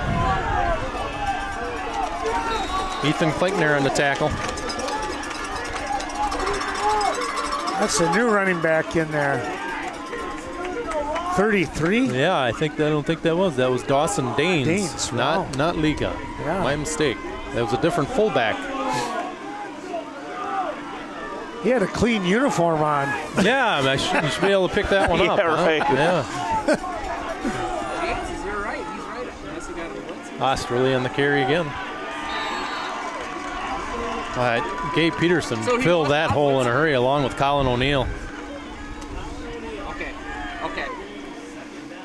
Ethan Pligner on the tackle. That's a new running back in there. 33? Yeah, I don't think that was Dawson Daines. Wow. Not Liga. Yeah. My mistake. That was a different fullback. He had a clean uniform on. Yeah, you should be able to pick that one up. Yeah, right. Yeah. Osterley on the carry again. Gabe Peterson filled that hole in a hurry along with Colin O'Neill. Okay.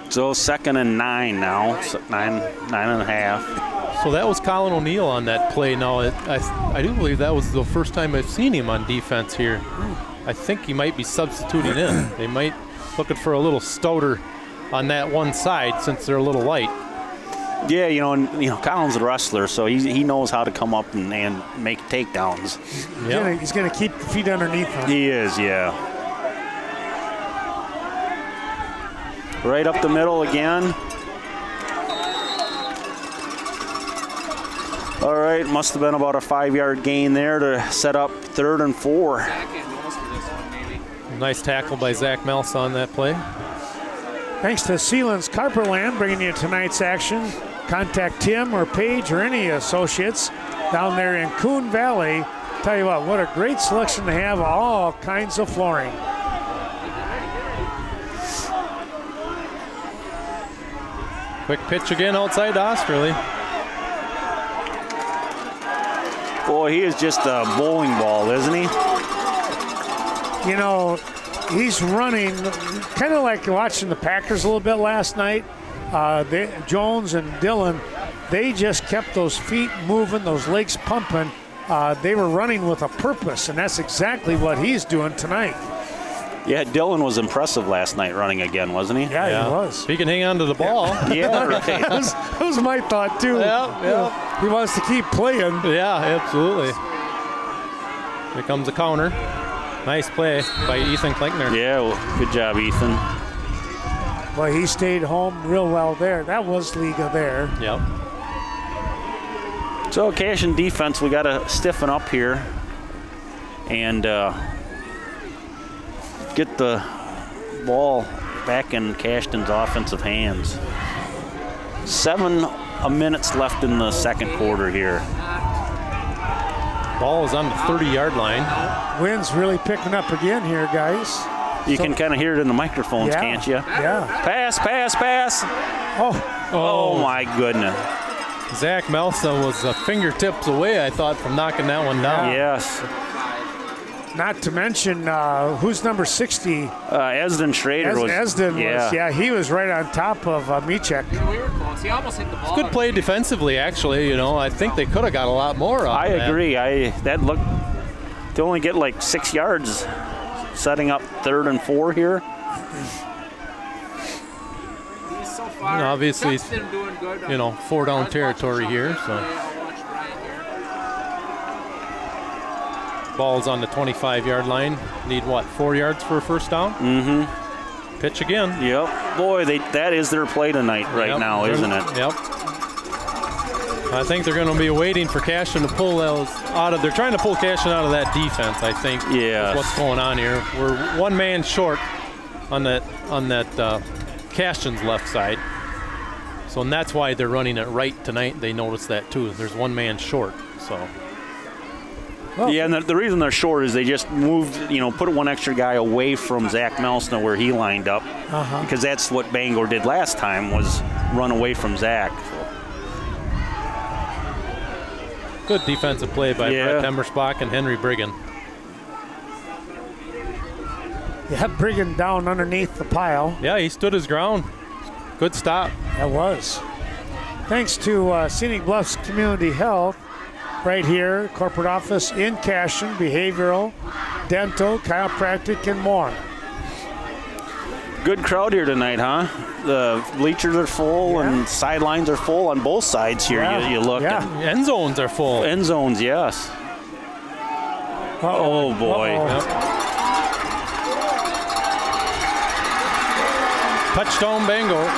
So 2nd and 9 now, 9.5. So that was Colin O'Neill on that play. Now, I do believe that was the first time I've seen him on defense here. I think he might be substituting in. They might looking for a little stouter on that one side since they're a little light. Yeah, Colin's a wrestler, so he knows how to come up and make takedowns. He's going to keep the feet underneath him. He is, yeah. Right up the middle again. All right, must have been about a 5-yard gain there to set up 3rd and 4. Nice tackle by Zach Melsa on that play. Thanks to Sealand's Carperland bringing you tonight's action. Contact Tim or Paige or any associates down there in Coon Valley. Tell you what a great selection to have, all kinds of flooring. Quick pitch again outside Osterley. Boy, he is just a bowling ball, isn't he? He's running kind of like watching the Packers a little bit last night. Jones and Dylan, they just kept those feet moving, those legs pumping. They were running with a purpose, and that's exactly what he's doing tonight. Yeah, Dylan was impressive last night running again, wasn't he? Yeah, he was. If he can hang on to the ball. Yeah, right. that was my thought, too. Yeah. He wants to keep playing. Yeah, absolutely. Here comes a counter. Nice play by Ethan Klinkner. Yeah, well, good job, Ethan. Well, he stayed home real well there. That was Liga there. Yep. So, Cashton defense, we got to stiffen up here and get the ball back in Cashton's offensive hands. 7 minutes left in the second quarter here. Ball is on the 30-yard line. Wind's really picking up again here, guys. You can kind of hear it in the microphones, can't you? Yeah. Pass. Oh my goodness. Zach Melsa was fingertips away, I thought, from knocking that one down. Yes. Not to mention, who's number 60? Esden Schrader he was right on top of Michek. We were close. He almost hit the ball. It's good play defensively, actually. You know, I think they could have got a lot more out I of that. agree. That looked to only get like 6 yards, setting up 3rd and 4 here. He's so far. And obviously, Cashton doing good. 4-down territory here. So ball's on the 25-yard line. Need 4 yards for a first down? Mm-hmm. Pitch again. Yep. Boy, that is their play tonight now, isn't it? Yep. I think they're going to be waiting for Cashton to pull those out of. They're trying to pull Cashton out of that defense, I think. Yeah. Is what's going on here. We're one man short on that Cashton's left side. So and that's why they're running it right tonight. They noticed that too. There's one man short. So. Yeah, and the reason they're short is they just moved, put one extra guy away from Zach Melsna where he lined up, because that's what Bangor did last time, was run away from Zach. So. Good defensive play by Brett Hemmersbach and Henry Briggan. Yeah, Briggan down underneath the pile. Yeah, he stood his ground. Good stop. That was. Thanks to Scenic Bluffs Community Health, right here, corporate office in Cashton, behavioral, dental, chiropractic, and more. Good crowd here tonight, huh? The bleachers are full and sidelines are full on both sides here. Yeah. You look. Yeah. End zones are full. End zones, yes. Oh boy. Yep. Touchdown Bangor.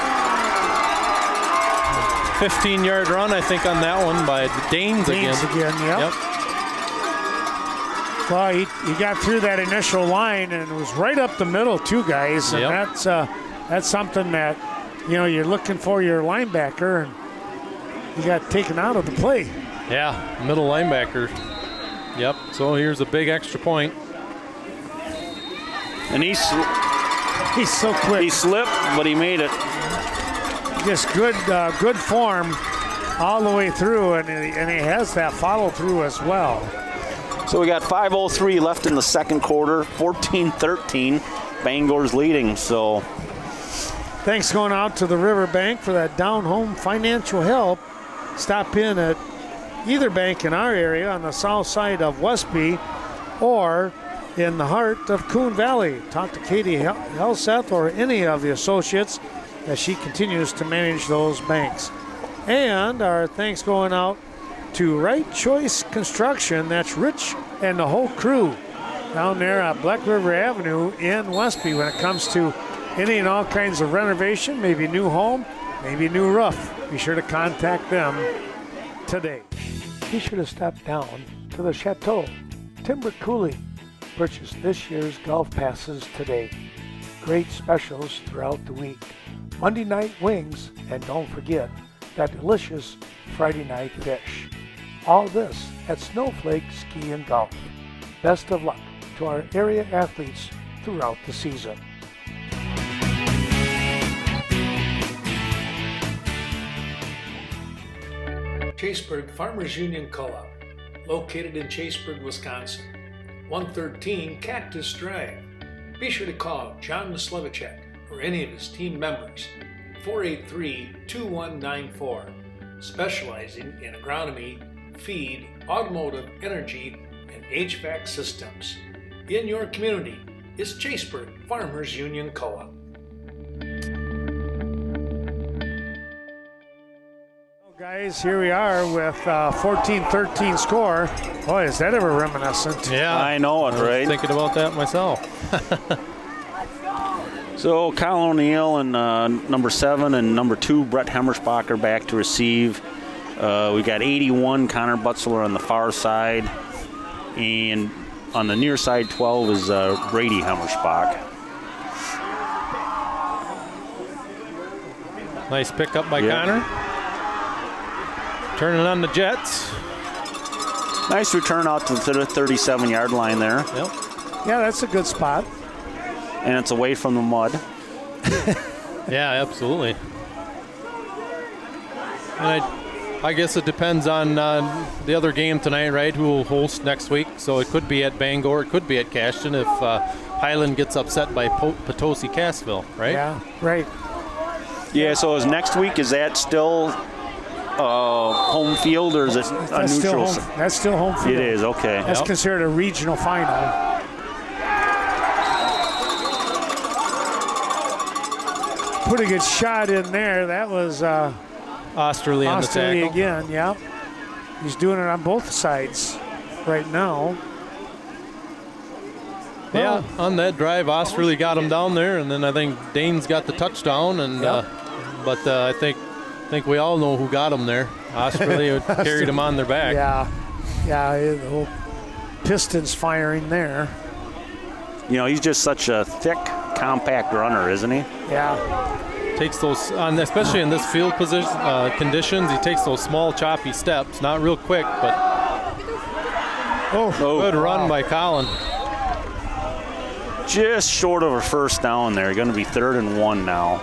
15-yard run, I think, on that one by Danes again. Yep. Well, he got through that initial line and it was right up the middle, too, guys. And that's something that, you're looking for your linebacker, and he got taken out of the play. Yeah, middle linebacker. Yep, so here's a big extra point. And he's so quick. He slipped, but he made it. Just good form all the way through, and he has that follow through as well. So we got 5:03 left in the second quarter, 14-13. Bangor's leading. So thanks going out to the Riverbank for that down-home financial help. Stop in at either bank in our area on the south side of Westby or in the heart of Coon Valley. Talk to Katie Helseth or any of the associates as she continues to manage those banks. And our thanks going out to Right Choice Construction. That's Rich and the whole crew down there at Black River Avenue in Westby when it comes to any and all kinds of renovation, maybe new home, maybe new roof. Be sure to contact them today. Be sure to stop down to the Chateau Timber Coulee. Purchase this year's golf passes today. Great specials throughout the week. Monday night wings, and don't forget that delicious Friday night fish. All this at Snowflake Ski and Golf. Best of luck to our area athletes throughout the season. Chaseburg Farmers Union Co-op, located in Chaseburg, Wisconsin. 113 Cactus Drive. Be sure to call John Mislevicek or any of his team members. 483-2194. Specializing in agronomy, feed, automotive, energy, and HVAC systems. In your community is Chaseburg Farmers Union Co-op. Guys, here we are with 14-13 score. Boy, is that ever reminiscent. Yeah, I know it, right? I was thinking about that myself. So Kyle O'Neill and number 7 and number 2, Brett Hemmersbach, are back to receive. We got 81, Connor Butzler on the far side. And on the near side, 12 is Brady Hemmersbach. Nice pickup by Connor. Turning on the Jets. Nice return out to the 37-yard line there. Yep. Yeah, that's a good spot. And it's away from the mud. Yeah, absolutely. And I guess it depends on the other game tonight, right? Who will host next week? So it could be at Bangor, it could be at Cashton if Highland gets upset by Potosi Cassville, right? Yeah, right. Yeah, so is next week, is that still home field or is it a neutral? That's still home field. It is, okay. That's considered a regional final. Pretty good shot in there. That was Osterley on the tackle. Again, yeah. He's doing it on both sides right now. Yeah, on that drive, Osterley got him down there, and then I think Danes got the touchdown. And but I think we all know who got him there. Osterley carried him on their back. Yeah, the whole Pistons firing there. You know, he's just such a thick, compact runner, isn't he? Yeah. Takes those, especially in this field position conditions, he takes those small, choppy steps. Not real quick, but good run by Colin. Just short of a first down there. Going to be 3rd and 1 now.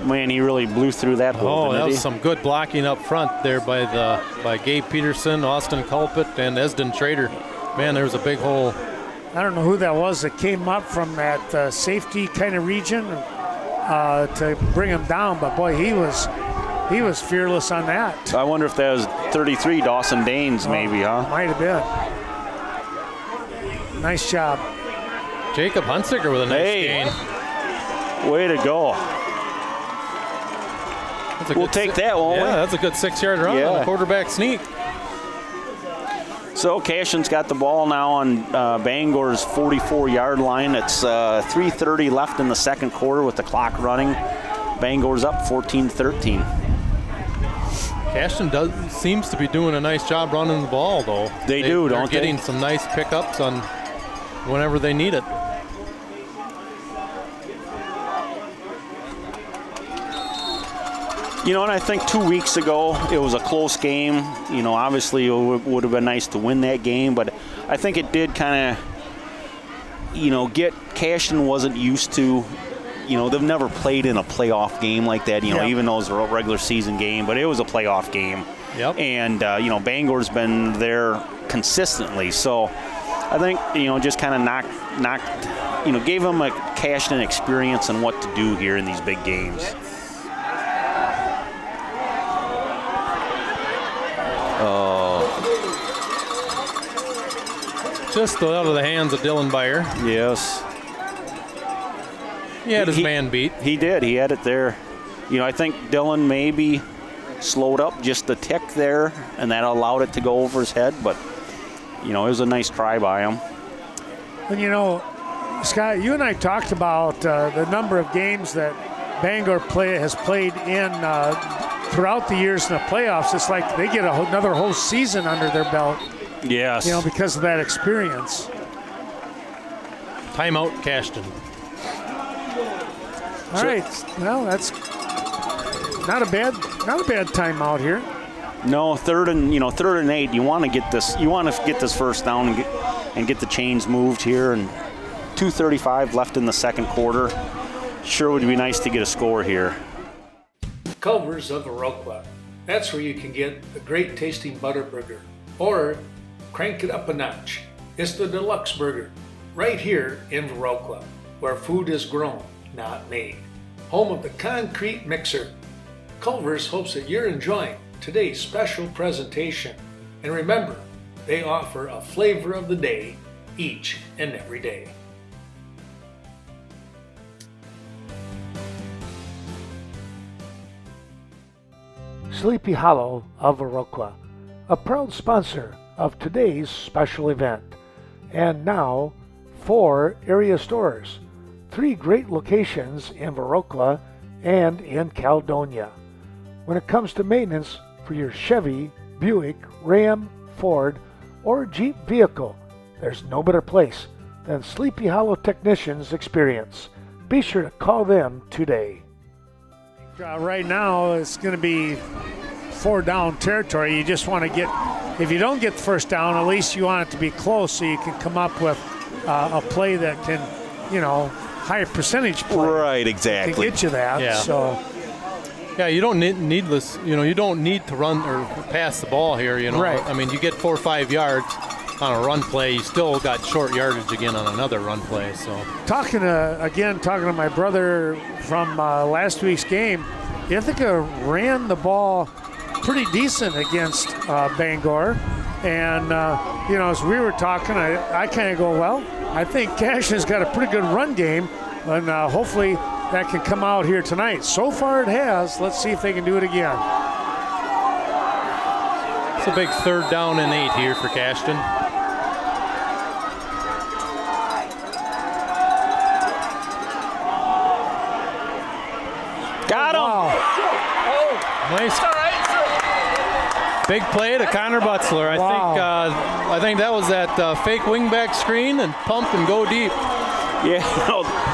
Man, he really blew through that hole. That was some good blocking up front there by Gabe Peterson, Austin Culpet, and Esden Trader. Man, there was a big hole. I don't know who that was that came up from that safety kind of region to bring him down, but boy, he was fearless on that. I wonder if that was 33 Dawson Danes, maybe, huh? Might have been. Nice job. Jacob Hunsicker with a nice gain. Way to go. We'll take that, won't we? Yeah, that's a good 6-yard run on the quarterback sneak. So Cashton's got the ball now on Bangor's 44-yard line. It's 3:30 left in the second quarter with the clock running. Bangor's up 14-13. Cashton seems to be doing a nice job running the ball, though. They're getting some nice pickups on whenever they need it. You know, and I think 2 weeks ago it was a close game. You know, obviously it would have been nice to win that game, but I think it did kind of, you know, Cashton wasn't used to, you know, they've never played in a playoff game like that, you know, even though it was a regular season game, but it was a playoff game. Yep. And, you know, Bangor's been there consistently. So I think, you know, just kind of knocked, you know, gave them a Cashton experience on what to do here in these big games. Just out of the hands of Dylan Byer. Yes. He had his man beat. He did. He had it there. You know, I think Dylan maybe slowed up just a tick there, and that allowed it to go over his head. But, you know, it was a nice try by him. And, you know, Scott, you and I talked about the number of games that Bangor has played in throughout the years in the playoffs. It's like they get another whole season under their belt. Yes. You know, because of that experience. Timeout, Cashton. All right. Well, that's not a bad timeout here. No, 3rd and 8. You want to get this first down and get the chains moved here. And 2:35 left in the second quarter. Sure would be nice to get a score here. Culver's of Viroqua. That's where you can get a great tasting butter burger. Or crank it up a notch. It's the deluxe burger, right here in Viroqua, where food is grown, not made. Home of the concrete mixer. Culver's hopes that you're enjoying today's special presentation. And remember, they offer a flavor of the day each and every day. Sleepy Hollow of Viroqua, a proud sponsor of today's special event. And now, 4 area stores, 3 great locations in Viroqua and in Caledonia. When it comes to maintenance for your Chevy, Buick, Ram, Ford, or Jeep vehicle, there's no better place than Sleepy Hollow Technicians Experience. Be sure to call them today. Right now, it's going to be 4 down territory. You just want to get, if you don't get the first down, at least you want it to be close so you can come up with a play that can, you know, high percentage play. Right, exactly. Can get you that. Yeah. So Yeah, you don't need you don't need to run or pass the ball here, Right. I mean, you get 4 or 5 yards on a run play, you still got short yardage again on another run play. So talking to my brother from last week's game, Ithaca ran the ball pretty decent against Bangor. And, as we were talking, I kind of go, well, I think Cashton's got a pretty good run game, and hopefully that can come out here tonight. So far it has. Let's see if they can do it again. it's a big 3rd down and 8 here for Cashton. Got him. Wow. Nice. Big play to Connor Butzler. I think that was that fake wingback screen and pump and go deep. Yeah.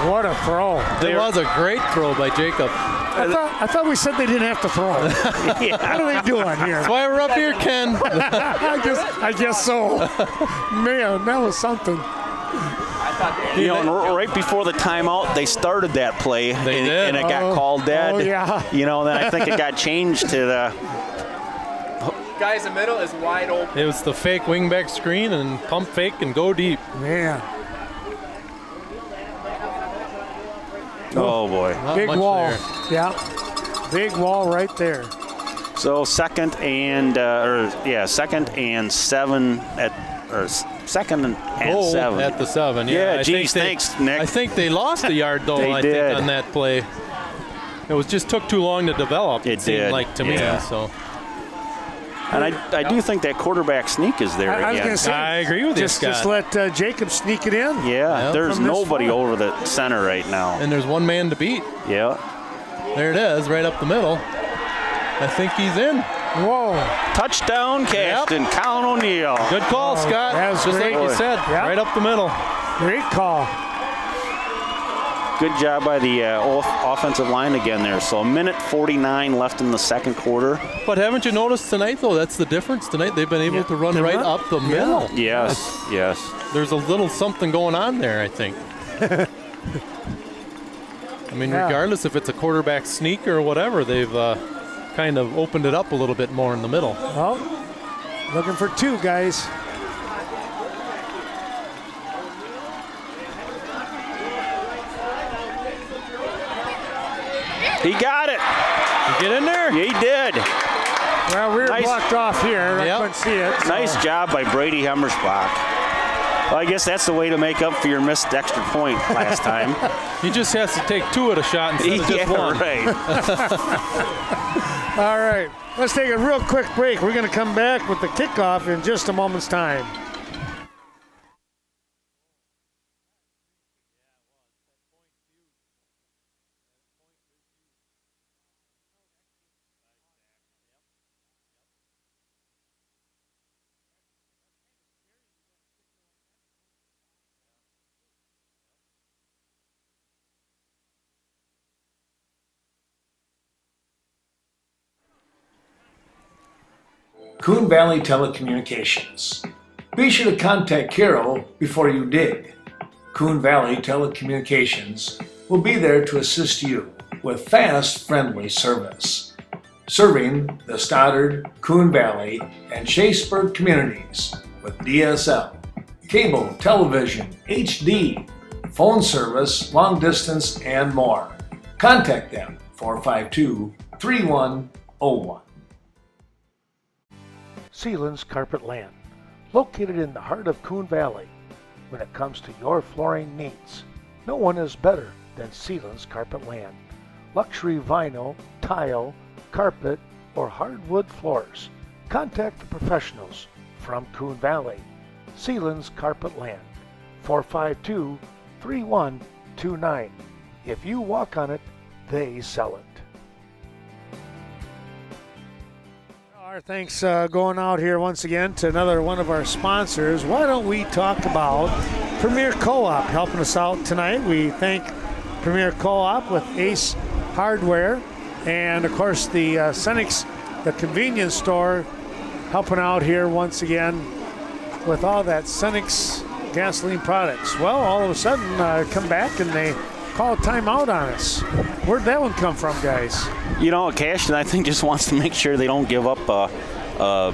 What a throw. It was a great throw by Jacob. I thought we said they didn't have to throw. Yeah. What are they doing here? That's why we're up here, Ken. I guess so. Man, that was something. And right before the timeout, they started that play. They did. And it got called dead. Oh, yeah. Then I think it got changed to the... Guy in the middle is wide open. It was the fake wingback screen and pump fake and go deep. Man. Oh, boy. Not Big much wall. there. Yeah. Big wall right there. So second and 7 second and Goal 7 at the 7. Yeah, I geez, think thanks, Nick. I think they lost a yard though. They I did. think on that play. It just took too long to develop. It seemed did, like to me. yeah. So And I do think that quarterback sneak is there I was again. going to say, I agree with you, just Scott. let Jacob sneak it in. Yeah, there's From this nobody far. over the center right now. and there's one man to beat. Yeah. There it is, right up the middle. I think he's in. Whoa. Touchdown, Cashton. Colin O'Neill. Good call, Scott. that was Just great. like you said, Yeah. right up the middle. Great call. Good job by the offensive line again there. So 1:49 left in the second quarter. But haven't you noticed tonight, though, that's the difference tonight? They've been able to run right up the middle. Yes, yes. There's a little something going on there, I think. I mean, Yeah. regardless if it's a quarterback sneak or whatever, they've kind of opened it up a little bit more in the middle. Oh, looking for 2 guys. He got it. You get in there? He did. Well, we were Nice. blocked off here. I Yep. couldn't see it. so- Nice job by Brady Hemmersbach. Well, I guess that's the way to make up for your missed extra point last time. He just has to take 2 at a shot instead of just one. right. All right, let's take a real quick break. We're going to come back with the kickoff in just a moment's time. Coon Valley Telecommunications. Be sure to contact Carol before you dig. Coon Valley Telecommunications will be there to assist you with fast, friendly service. Serving the Stoddard, Coon Valley, and Chaseburg communities with DSL, cable, television, HD, phone service, long distance, and more. Contact them 452-3101. Sealands Carpet Land, located in the heart of Coon Valley. When it comes to your flooring needs, no one is better than Sealands Carpet Land. Luxury vinyl, tile, carpet, or hardwood floors. Contact the professionals from Coon Valley. Sealands Carpet Land, 452-3129. If you walk on it, they sell it. Our thanks going out here once again to another one of our sponsors. Why don't we talk about Premier Co-op helping us out tonight. We thank Premier Co-op with Ace Hardware and, of course, the Cenex, the convenience store, helping out here once again with all that Cenex gasoline products. Well, all of a sudden, come back and they call a timeout on us. Where'd that one come from, guys? You know, Cashton, I think, just wants to make sure they don't give up a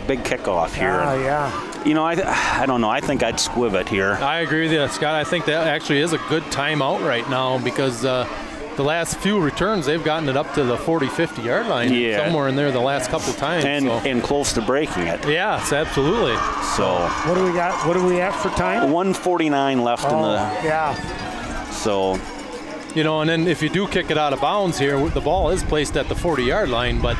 big kickoff here. Yeah. You know, I don't know. I think I'd squib it here. I agree with you, Scott. I think that actually is a good timeout right now because the last few returns, they've gotten it up to the 40, 50-yard line. Yeah. Somewhere in there the last couple times. And close to breaking it. Yes, absolutely. So. What do we got? What do we at for time? 1:49 left in the. Yeah. So. You know, and then if you do kick it out of bounds here, the ball is placed at the 40-yard line, but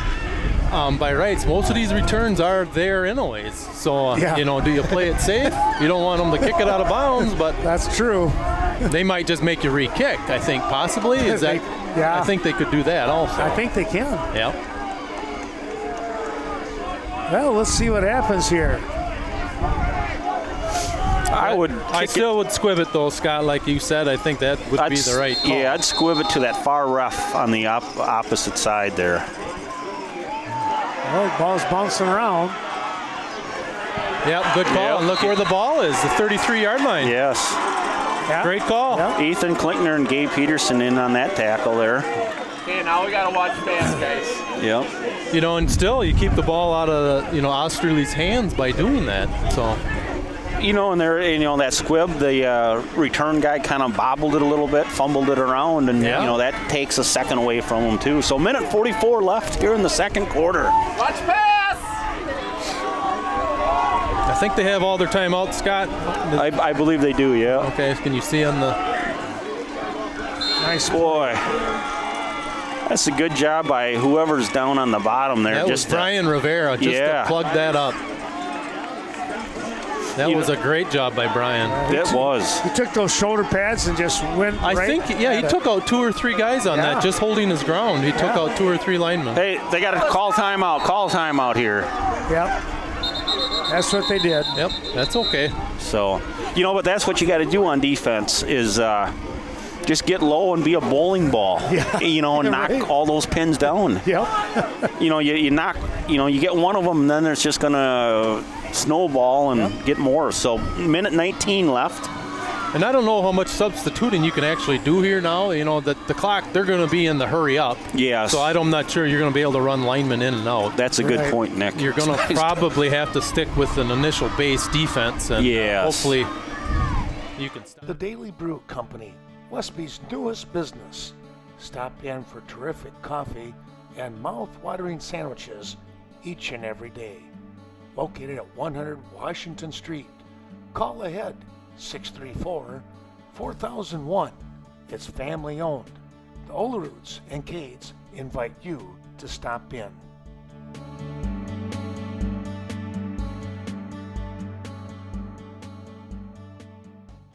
by rights, most of these returns are there anyways. So, you know, do you play it safe? You don't want them to kick it out of bounds, but that's true. They might just make you re-kick, I think, possibly. Is that? Yeah. I think they could do that also. I think they can. Yeah. Well, let's see what happens here. I still would squib it though, Scott. Like you said, I think that would be the right call. Yeah, I'd squib it to that far ref on the opposite side there. Well, the ball's bouncing around. Yep, good call. Yep. And look where the ball is, the 33-yard line. Yes. Yeah. Great call. Yep. Ethan Pligner and Gabe Peterson in on that tackle there. Okay, now we got to watch fast, guys. Yep. You know, and still you keep the ball out of, Osterley's hands by doing that. So. You know, and there, that squib, the return guy kind of bobbled it a little bit, fumbled it around, and that takes a second away from him too. So, minute 44 left here in the second quarter. Watch pass. I think they have all their timeouts, Scott. I believe they do. Yeah. Okay. Can you see on the? Nice boy. That's a good job by whoever's down on the bottom there. That was Brian Rivera just to plug that up. That was a great job by Brian. It was. He took those shoulder pads and just went I think, he took out 2 or 3 guys on that, just holding his ground. He took out 2 or 3 linemen. Hey, they got to call timeout. Call timeout here. Yep. That's what they did. Yep, that's okay. So, but that's what you got to do on defense is just get low and be a bowling ball. Yeah. And knock all those pins down. Yep. You knock, you get one of them, and then it's just going to snowball and get more. So, minute 19 left. And I don't know how much substituting you can actually do here now. The clock, they're going to be in the hurry up. Yes. So I'm not sure you're going to be able to run linemen in and out. That's a good point, Nick. You're going to probably have to stick with an initial base defense, and hopefully you can stop. The Daily Brew Company, Westby's newest business. Stop in for terrific coffee and mouth-watering sandwiches each and every day. Located at 100 Washington Street. Call ahead, 634-4001. It's family owned. The Oleroods and Cades invite you to stop in.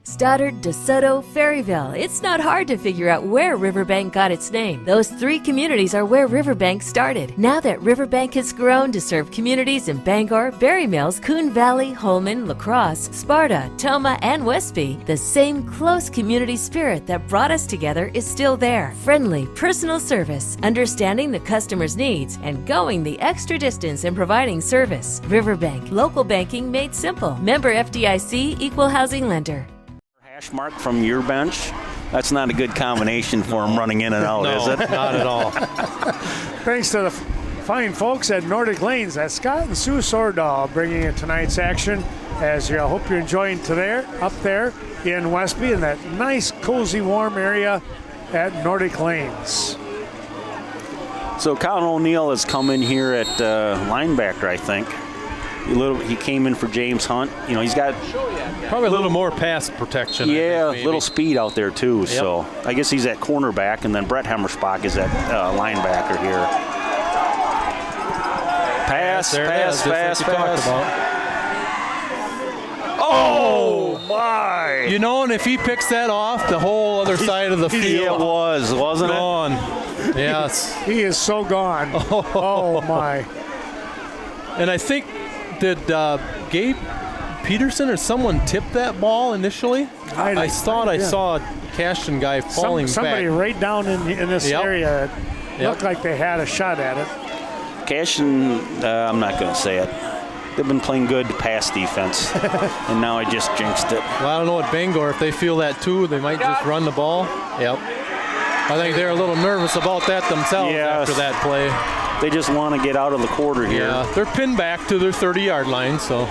Stoddard, DeSoto, Ferryville. It's not hard to figure out where Riverbank got its name. Those 3 communities are where Riverbank started. Now that Riverbank has grown to serve communities in Bangor, Berry Mills, Coon Valley, Holman, La Crosse, Sparta, Toma, and Westby, the same close community spirit that brought us together is still there. Friendly, personal service, understanding the customer's needs, and going the extra distance in providing service. Riverbank, local banking made simple. Member FDIC, equal housing lender. Hash mark from your bench. That's not a good combination for him running in and out, is it? Not at all. Thanks to the fine folks at Nordic Lanes. That's Scott and Sue Sordahl bringing you tonight's action. As I hope you're enjoying up there in Westby in that nice, cozy, warm area at Nordic Lanes. So Colin O'Neill has come in here at linebacker, I think. He came in for James Hunt. He's got probably a little more pass protection. Yeah, a little speed out there too. Yep. So I guess he's at cornerback, and then Brett Hemmerspach is at linebacker here. Pass. Oh my! And if he picks that off, the whole other side of the field wasn't gone. Yes, he is so gone. Oh my! And I think. Did Gabe Peterson or someone tip that ball initially? I thought I saw a Cashton guy falling somebody back. right down in this area. Looked like they had a shot at it. Cashton, I'm not going to say it. They've been playing good pass defense, and now I just jinxed it. Well, I don't know at Bangor if they feel that too. They might just run the ball. Yep. I think they're a little nervous about that themselves after that play. They just want to get out of the quarter here. Yeah, they're pinned back to their 30-yard line, so.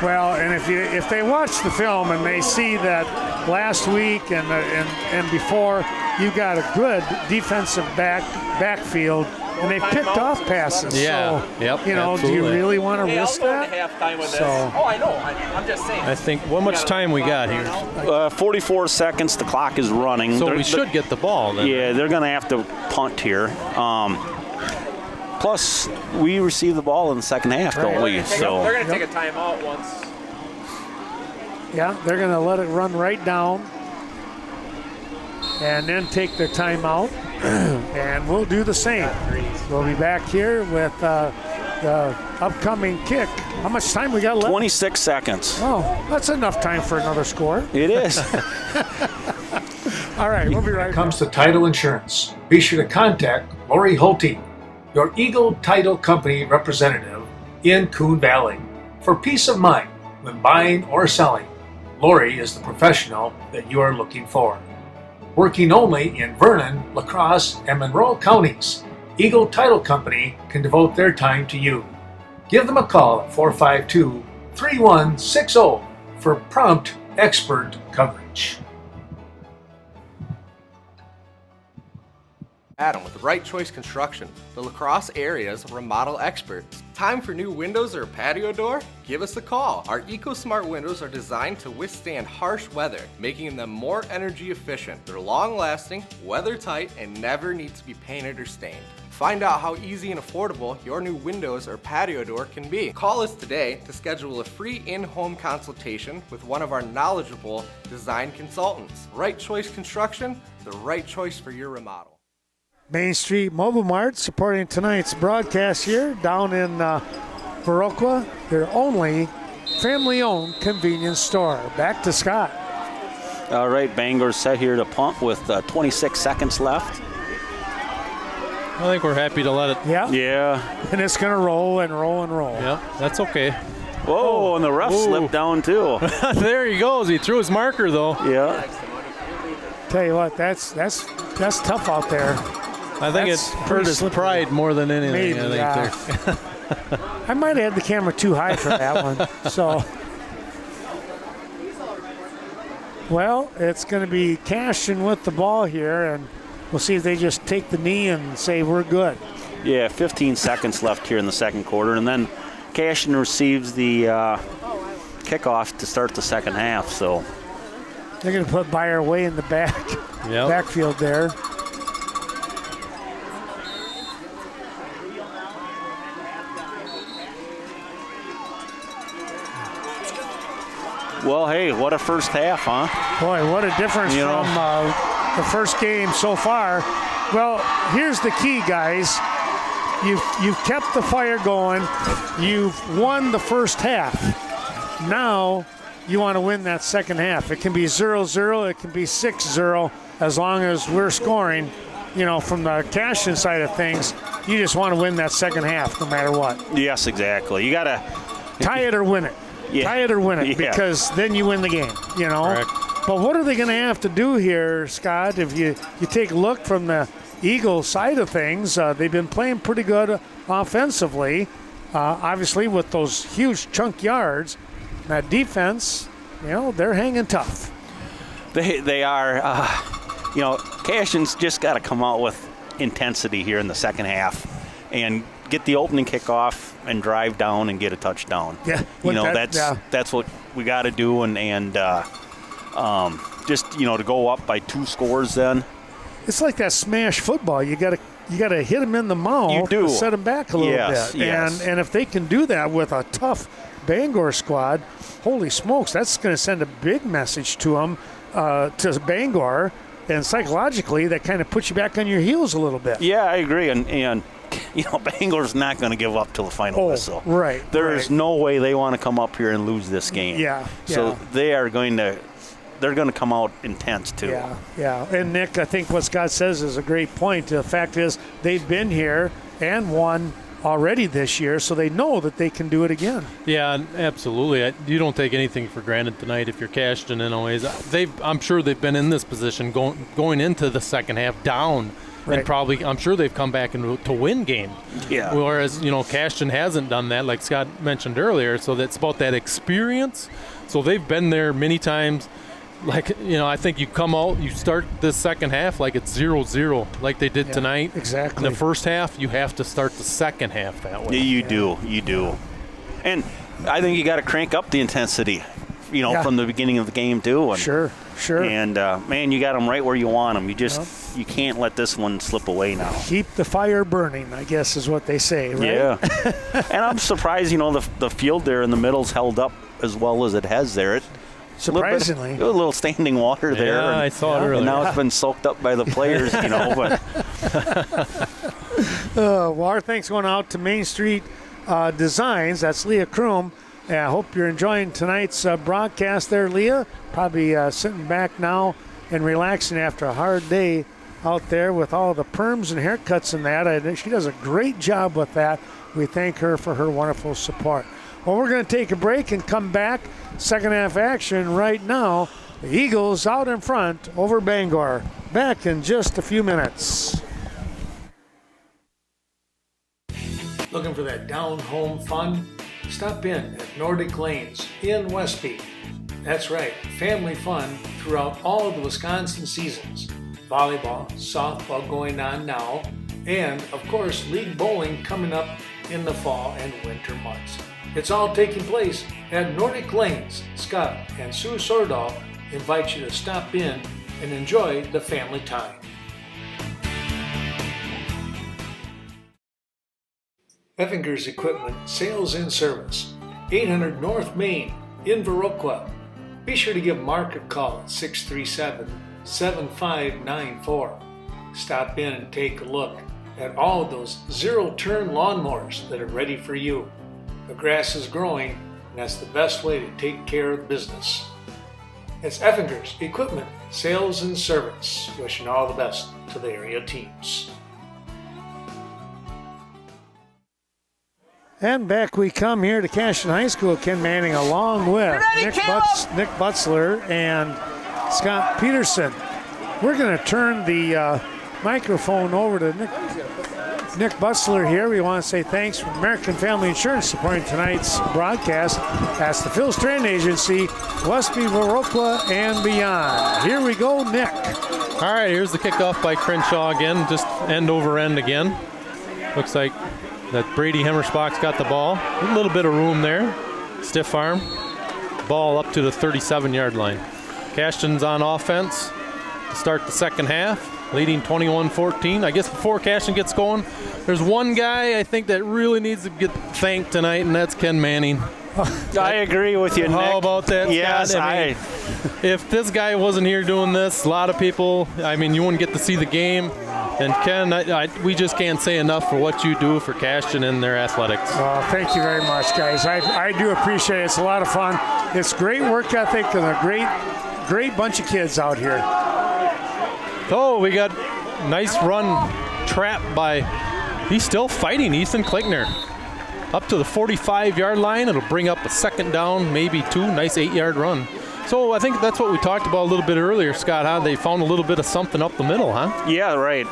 Well, and if they watch the film and they see that last week and before, you got a good defensive backfield, and they picked off passes. Yeah, so, absolutely. do you really want to risk that? Halftime with this. Oh, I know. I'm just saying. I think, how much time we got here? 44 seconds. The clock is running. So we should get the ball then. Yeah, they're going to have to punt here. Plus, we receive the ball in the second half, don't we? They're going to take a timeout once. Yeah, they're going to let it run right down and then take their timeout, and we'll do the same. We'll be back here with the upcoming kick. How much time we got left? 26 seconds. Oh, that's enough time for another score. It is. All right, we'll be right back. Comes to title insurance. Be sure to contact Lori Holte, your Eagle Title Company representative in Coon Valley. For peace of mind when buying or selling, Lori is the professional that you are looking for. Working only in Vernon, La Crosse, and Monroe counties, Eagle Title Company can devote their time to you. Give them a call at 452-3160 for prompt expert coverage. Adam with Right Choice Construction, the La Crosse area's remodel experts. Time for new windows or a patio door? Give us a call. Our EcoSmart windows are designed to withstand harsh weather, making them more energy efficient. They're long-lasting, weather-tight, and never need to be painted or stained. Find out how easy and affordable your new windows or patio door can be. Call us today to schedule a free in-home consultation with one of our knowledgeable design consultants. Right Choice Construction, the right choice for your remodel. Main Street Mobile Mart supporting tonight's broadcast here down in Viroqua, their only family-owned convenience store. Back to Scott. All right, Bangor's set here to punt with 26 seconds left. I think we're happy to let it. Yeah. And it's going to roll and roll and roll. Yeah, that's okay. Whoa, and the ref slipped down too. There he goes. He threw his marker though. Yeah. Tell you what, that's tough out there. I think it's hurt his pride more than anything. Maybe, I think I might have had the camera too high for that one. So, well, it's going to be Cashton with the ball here, and we'll see if they just take the knee and say we're good. Yeah, 15 seconds left here in the second quarter, and then Cashton receives the kickoff to start the second half. So they're going to put Byer way in the backfield there. Well, hey, what a first half, huh? Boy, what a difference from the first game so far. Well, here's the key, guys. You've kept the fire going. You've won the first half. Now you want to win that second half. It can be 0-0. It can be 6-0 as long as we're scoring. From the Cashton side of things, you just want to win that second half no matter what. Yes, exactly. You got to tie it or win it. Yeah. Tie it or win it, because then you win the game, Correct. But what are they going to have to do here, Scott? If you take a look from the Eagle side of things, they've been playing pretty good offensively, obviously with those huge chunk yards. That defense, they're hanging tough. They are, Cashton's just got to come out with intensity here in the second half and get the opening kickoff and drive down and get a touchdown. Yeah, that's what we got to do, and just to go up by 2 scores. Then it's like that smash football. You got to hit them in the mouth to set them back a little bit. Yes. And if they can do that with a tough Bangor squad, holy smokes, that's going to send a big message to them, to Bangor, and psychologically that kind of puts you back on your heels a little bit. Yeah, I agree, and Bangor's not going to give up till the final whistle. Right. There's no way they want to come up here and lose this game. Yeah. So they're going to come out intense too. Yeah. And Nick, I think what Scott says is a great point. The fact is they've been here and won already this year, so they know that they can do it again. Yeah, absolutely. You don't take anything for granted tonight if you're Cashton in always. I'm sure they've been in this position going into the second half down. Right. And probably, I'm sure they've come back to win game. Yeah. Whereas, Cashton hasn't done that, like Scott mentioned earlier. So that's about that experience. So they've been there many times. Like, I think you come out, you start this second half like it's 0-0, like they did tonight. Exactly. In the first half, you have to start the second half that way. You do. And I think you got to crank up the intensity, from the beginning of the game too. And, sure. And, man, you got them right where you want them. You can't let this one slip away now. Keep the fire burning, I guess is what they say, right? Yeah. And I'm surprised, the field there in the middle's held up as well as it has there. Surprisingly. A little standing water there. Yeah, I saw it earlier. And now it's been soaked up by the players, but. Well, our thanks going out to Main Street Designs. That's Leah Kroom. I hope you're enjoying tonight's broadcast there, Leah. Probably sitting back now and relaxing after a hard day out there with all the perms and haircuts and that. She does a great job with that. We thank her for her wonderful support. Well, we're going to take a break and come back. Second half action right now. The Eagles out in front over Bangor. Back in just a few minutes. Looking for that down-home fun? Stop in at Nordic Lanes in Westby. That's right, family fun throughout all of the Wisconsin seasons. Volleyball, softball going on now, and of course league bowling coming up in the fall and winter months. It's all taking place at Nordic Lanes. Scott and Sue Sordahl invite you to stop in and enjoy the family time. Effinger's Equipment Sales and Service, 800 North Main in Viroqua. Be sure to give Mark a call at 637-7594. Stop in and take a look at all those zero-turn lawnmowers that are ready for you. The grass is growing, and that's the best way to take care of the business. It's Effinger's Equipment Sales and Service. Wishing all the best to the area teams. And back we come here to Cashton High School. Ken Manning along with Nick Butzler and Scott Peterson. We're going to turn the microphone over to Nick Butzler here. We want to say thanks from American Family Insurance supporting tonight's broadcast. That's the Phil Strand Agency, Westby, Viroqua, and beyond. Here we go, Nick. All right, here's the kickoff by Crenshaw again, just end over end again. Looks like that Brady Hemmersbach's got the ball. A little bit of room there. Stiff arm. Ball up to the 37-yard line. Cashton's on offense to start the second half, leading 21-14. I guess before Cashton gets going, there's one guy I think that really needs to get thanked tonight, and that's Ken Manning. I agree with you, Nick. How about that, Yes, Scott? If this guy wasn't here doing this, a lot of people, you wouldn't get to see the game. And Ken, we just can't say enough for what you do for Cashton and their athletics. Well, thank you very much, guys. I do appreciate it. It's a lot of fun. It's great work ethic and a great bunch of kids out here. Oh, we got nice run trap by, he's still fighting, Ethan Pligner. Up to the 45-yard line. It'll bring up a second down, maybe two. Nice 8-yard run. So I think that's what we talked about a little bit earlier, Scott, huh? They found a little bit of something up the middle, huh? Yeah, right.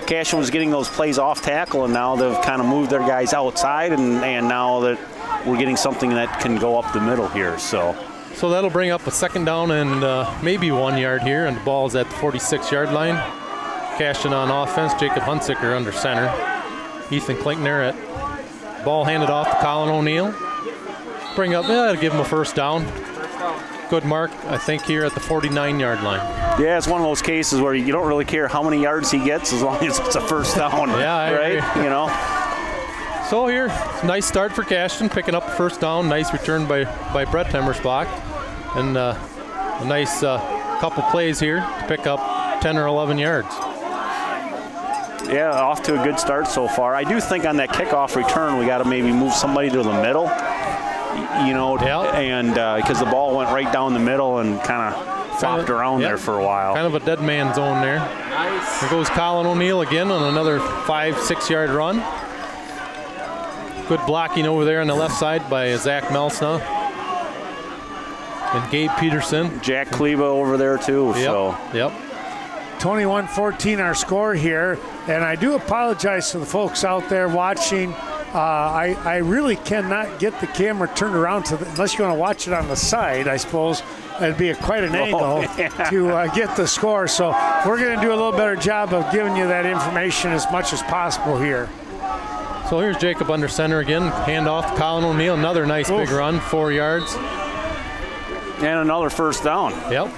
Cashton was getting those plays off tackle, and now they've kind of moved their guys outside, and now that we're getting something that can go up the middle here. So that'll bring up a second down and maybe 1 yard here, and the ball's at the 46-yard line. Cashton on offense, Jacob Hunsicker under center. Ethan Klinkner at ball handed off to Colin O'Neill. Bring up, give him a first down. Good mark, I think, here at the 49-yard line. Yeah, it's one of those cases where you don't really care how many yards he gets as long as it's a first down. Yeah, right? So here, nice start for Cashton, picking up the first down. Nice return by Brett Hemmersbach. And a nice couple plays here to pick up 10 or 11 yards. Yeah, off to a good start so far. I do think on that kickoff return, we got to maybe move somebody to the middle, and because the ball went right down the middle and kind of flopped around there for a while. Kind of a dead man zone there. Nice. There goes Colin O'Neill again on another 5-6 yard run. Good blocking over there on the left side by Zach Melsna. And Gabe Peterson. Jack Kleba over there too. Yep. So. Yep. 21-14 our score here, and I do apologize to the folks out there watching. I really cannot get the camera turned around unless you want to watch it on the side, I suppose. It'd be quite an angle to get the score. So we're going to do a little better job of giving you that information as much as possible here. So here's Jacob under center again. Handoff to Colin O'Neill. Another nice big run, 4 yards. And another first down. Yep.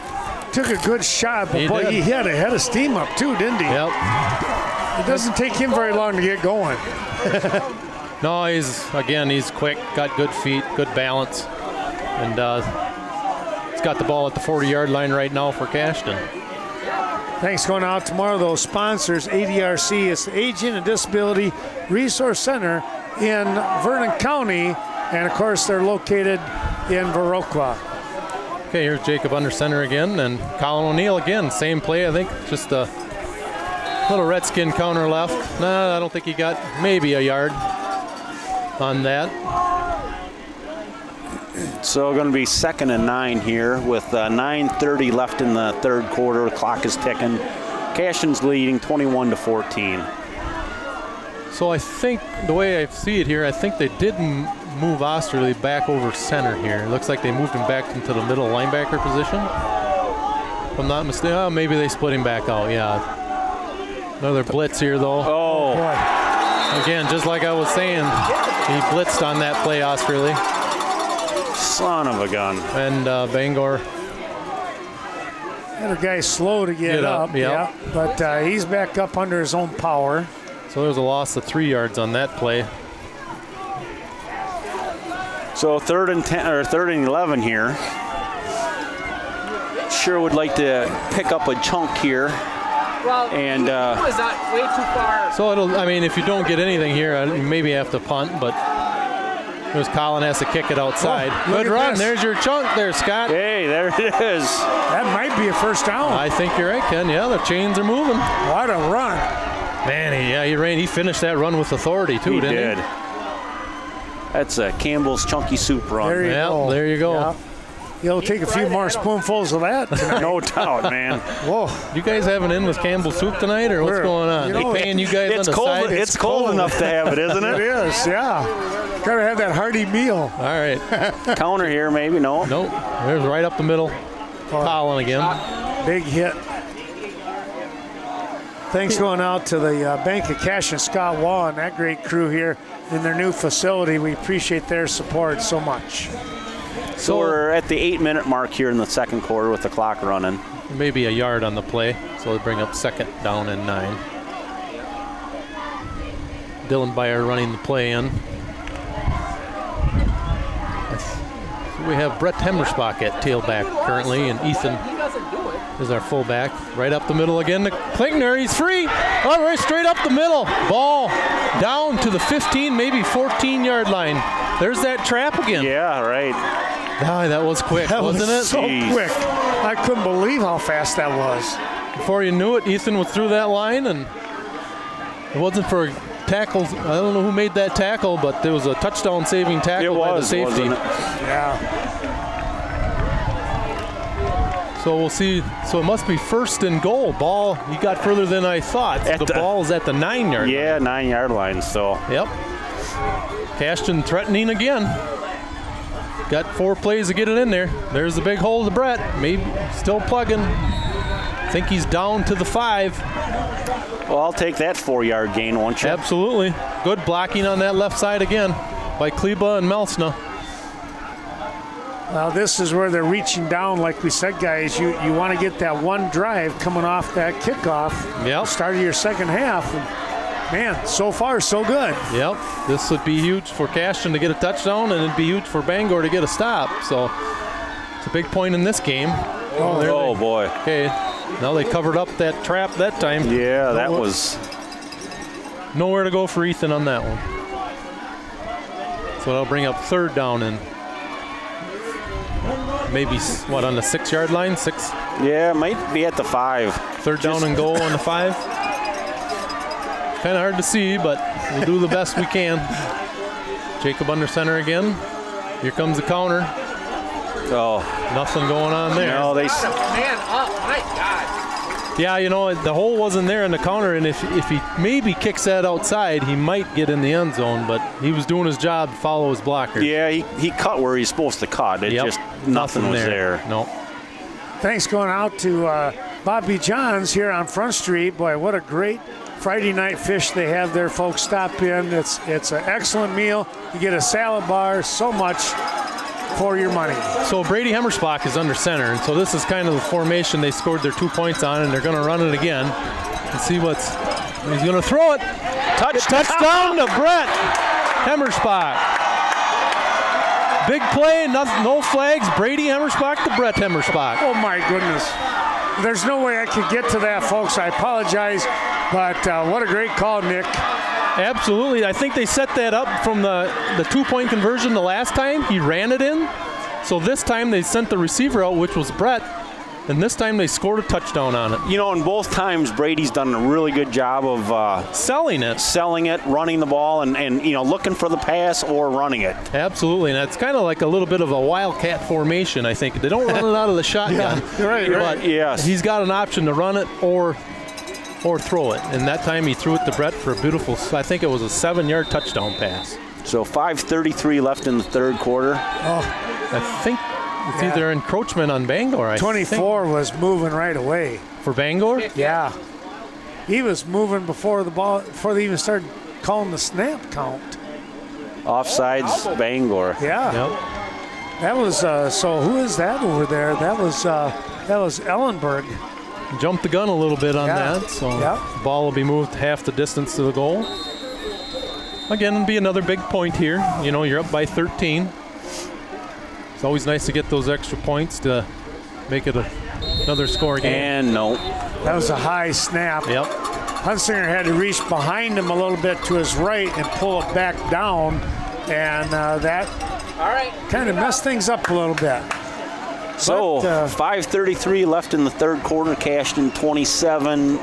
Took a good shot, but boy, he had a head of steam up too, didn't he? Yep. It doesn't take him very long to get going. No, he's quick, got good feet, good balance. And he's got the ball at the 40-yard line right now for Cashton. Thanks going out tomorrow, those sponsors. ADRC is the Aging and Disability Resource Center in Vernon County. And, of course, they're located in Viroqua. Okay, here's Jacob under center again, and Colin O'Neill again. Same play, I think, just a little Redskin counter left. No, I don't think he got maybe a yard on that. So going to be 2nd and 9 here with 9:30 left in the third quarter. The clock is ticking. Cashton's leading 21-14. So I think the way I see it here, I think they did move Osterley back over center here. It looks like they moved him back into the middle linebacker position. If I'm not mistaken, maybe they split him back out, yeah. Another blitz here, though. Oh. Boy. Again, just like I was saying, he blitzed on that play, Osterley. Son of a gun. And Bangor. That guy's slow to get up. Yeah. But he's back up under his own power. So there's a loss of 3 yards on that play. So 3rd and 10 or 3rd and 11 here. Sure would like to pick up a chunk here. Well, and was not way too far. So if you don't get anything here, you maybe have to punt, but there's Colin has to kick it outside. Good run. This. There's your chunk there, Scott. Hey, there it is. That might be a first down. I think you're right, Ken. Yeah, the chains are moving. What a run. Man, he ran. He finished that run with authority too, didn't he? That's a Campbell's Chunky Soup run. There you go. There you go. Yeah. You'll take a few more spoonfuls of that tonight. No doubt, man. Whoa. You guys having in with Campbell's Soup tonight, or what's going on? They paying you guys on the side? It's cold enough to have it, isn't it? It is, yeah. Gotta have that hearty meal. All right. Counter here, maybe. No. Nope. There's right up the middle. Colin again. Big hit. Thanks going out to the Bank of Cash and Scott Wall and that great crew here in their new facility. We appreciate their support so much. So we're at the 8-minute mark here in the second quarter with the clock running. Maybe a yard on the play, so they bring up 2nd down and 9. Dylan Byer running the play in. So we have Brett Hemmersbach at tailback currently, and Ethan is our fullback. Right up the middle again to Pligner. He's free. All right, straight up the middle. Ball down to the 15, maybe 14-yard line. There's that trap again. Yeah, right. That was quick, wasn't it? So quick. I couldn't believe how fast that was. Before you knew it, Ethan was through that line, and it wasn't for tackles. I don't know who made that tackle, but there was a touchdown-saving tackle by the safety. Yeah. So we'll see. So it must be 1st and goal. Ball, he got further than I thought. The ball is at the 9-yard line. Yeah, 9-yard line, so. Yep. Cashton threatening again. Got 4 plays to get it in there. There's the big hole to Brett. Maybe still plugging. Think he's down to the 5. Well, I'll take that 4-yard gain, won't you? Absolutely. Good blocking on that left side again by Kleba and Melsna. Well, this is where they're reaching down, like we said, guys. You want to get that one drive coming off that kickoff. Yep. Start of your second half. And man, so far, so good. Yep. This would be huge for Cashton to get a touchdown, and it'd be huge for Bangor to get a stop. So it's a big point in this game. Oh boy. Okay. Now they covered up that trap that time. Yeah, that was. Nowhere to go for Ethan on that one. So that'll bring up 3rd down and maybe, on the 6-yard line? 6? Yeah, might be at the 5. Third down and goal on the 5. Kind of hard to see, but we'll do the best we can. Jacob under center again. Here comes the counter. Oh, nothing going on there. No, they. Man up, my God. Yeah, the hole wasn't there in the counter, and if he maybe kicks that outside, he might get in the end zone, but he was doing his job to follow his blocker. Yeah, he cut where he's supposed to cut. It just nothing was there. No. Thanks going out to Bobby John's here on Front Street. Boy, what a great Friday night fish they have there, folks. Stop in. It's an excellent meal. You get a salad bar, so much for your money. So Brady Hemmersbach is under center, and so this is kind of the formation they scored their 2 points on, and they're going to run it again and see he's going to throw it. Touchdown to Brett Hemmersbach. Big play, no flags. Brady Hemmersbach to Brett Hemmersbach. Oh my goodness. There's no way I could get to that, folks. I apologize, but what a great call, Nick. Absolutely. I think they set that up from the 2-point conversion the last time. He ran it in. So this time they sent the receiver out, which was Brett, and this time they scored a touchdown on it. And both times Brady's done a really good job of selling it, running the ball, and looking for the pass or running it. Absolutely, and it's kind of like a little bit of a wildcat formation, I think. They don't run it out of the shotgun. Yeah, right. But yes, he's got an option to run it or throw it. And that time he threw it to Brett for a beautiful, I think it was a 7-yard touchdown pass. So 5:33 left in the third quarter. Oh, I think it's either encroachment on Bangor. 24 was moving right away. For Bangor? Yeah. He was moving before they even started calling the snap count. Offsides, Bangor. Yeah. Yep. That was, so who is that over there? That was Ellenberg. Jumped the gun a little bit on that, so the ball will be moved half the distance to the goal. Again, it'll be another big point here. You're up by 13. It's always nice to get those extra points to make it another score game. And no. That was a high snap. Yep. Hunsinger had to reach behind him a little bit to his right and pull it back down, and that kind of messed things up a little bit. So 5:33 left in the third quarter. Cashton 27,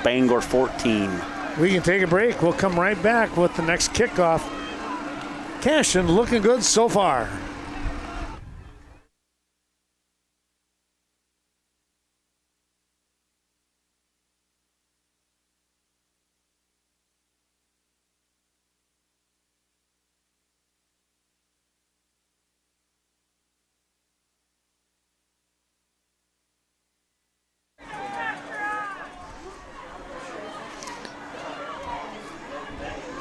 Bangor 14. We can take a break. We'll come right back with the next kickoff. Cashton looking good so far.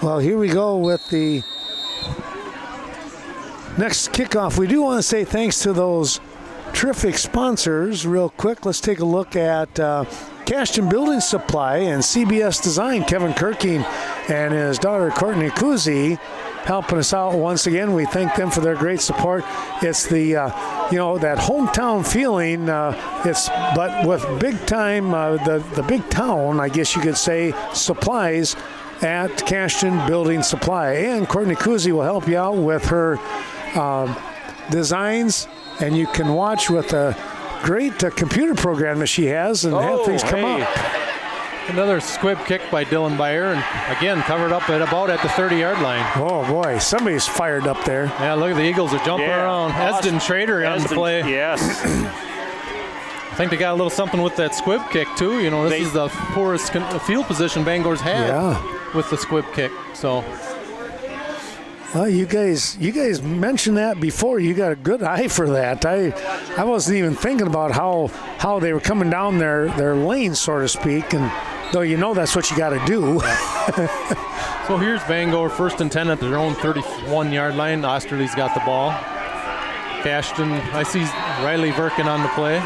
Well, here we go with the next kickoff. We do want to say thanks to those terrific sponsors real quick. Let's take a look at Cashton Building Supply and CBS Design. Kevin Kirking and his daughter Courtney Kuzi helping us out once again. We thank them for their great support. It's the that hometown feeling. But with big time the big town, I guess you could say, supplies at Cashton Building Supply. And Courtney Kuzi will help you out with her designs, and you can watch with a great computer program that she has and have things come up. Another squib kick by Dylan Byer, and again covered up at about at the 30-yard line. Oh boy, somebody's fired up there. Yeah, look at the Eagles are jumping around. Esden Schrader on the play. Yes. I think they got a little something with that squib kick too. This is the poorest field position Bangor's had with the squib kick. So. Well, you guys mentioned that before. You got a good eye for that. I wasn't even thinking about how they were coming down their lane, so to speak, and though that's what you got to do. So here's Bangor, 1st and 10 at their own 31-yard line. Osterley's got the ball. Cashton, I see Riley Verkin on the play.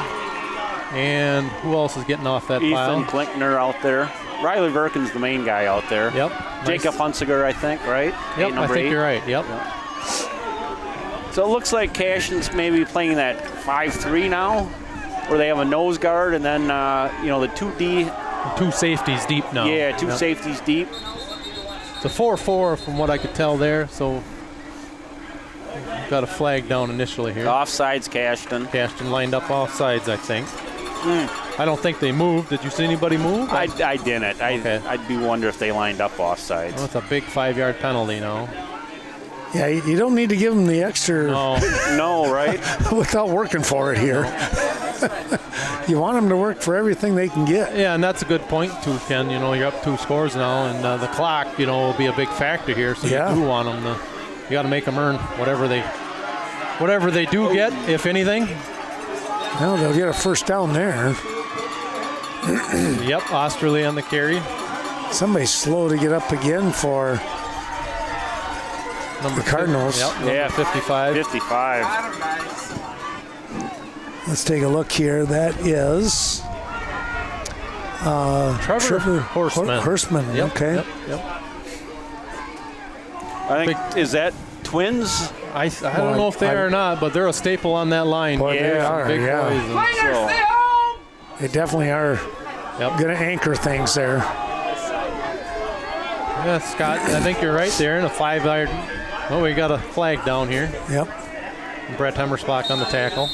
And who else is getting off that pile? Ethan Pligner out there. Riley Verkin's the main guy out there. Yep. Jacob Hunsinger, I think, right? Yep, I think you're right. Yep. So it looks like Cashton's maybe playing that 5-3 now, where they have a nose guard and then, the 2D. Two safeties deep now. Yeah, two safeties deep. It's a 4-4 from what I could tell there. So got a flag down initially here. Offsides, Cashton. Cashton lined up offsides, I think. I don't think they moved. Did you see anybody move? I didn't. Okay. I'd be wonder if they lined up offsides. Well, it's a big 5-yard penalty now. Yeah, you don't need to give them the extra. No, right? Without working for it here. You want them to work for everything they can get. Yeah, and that's a good point too, Ken. You know, you're up 2 scores now, and the clock, you know, will be a big factor here. So you do want them to. You got to make them earn whatever they do get, if anything. Well, they'll get a first down there. Yep, Osterley on the carry. Somebody's slow to get up again for Number the Cardinals. Yep, 55. 55. Let's take a look here. That is Trevor Horseman. Horseman. Yep, Okay. Yep. I think, is that Twins? I don't know if they are or not, but they're a staple on that line. Boy, they are, big yeah. boys, and Stay home! They definitely are going to anchor things there. Yeah, Scott, I think you're right there in a 5-yard. Oh, we got a flag down here. Yep. Brett Hemmersbach on the tackle.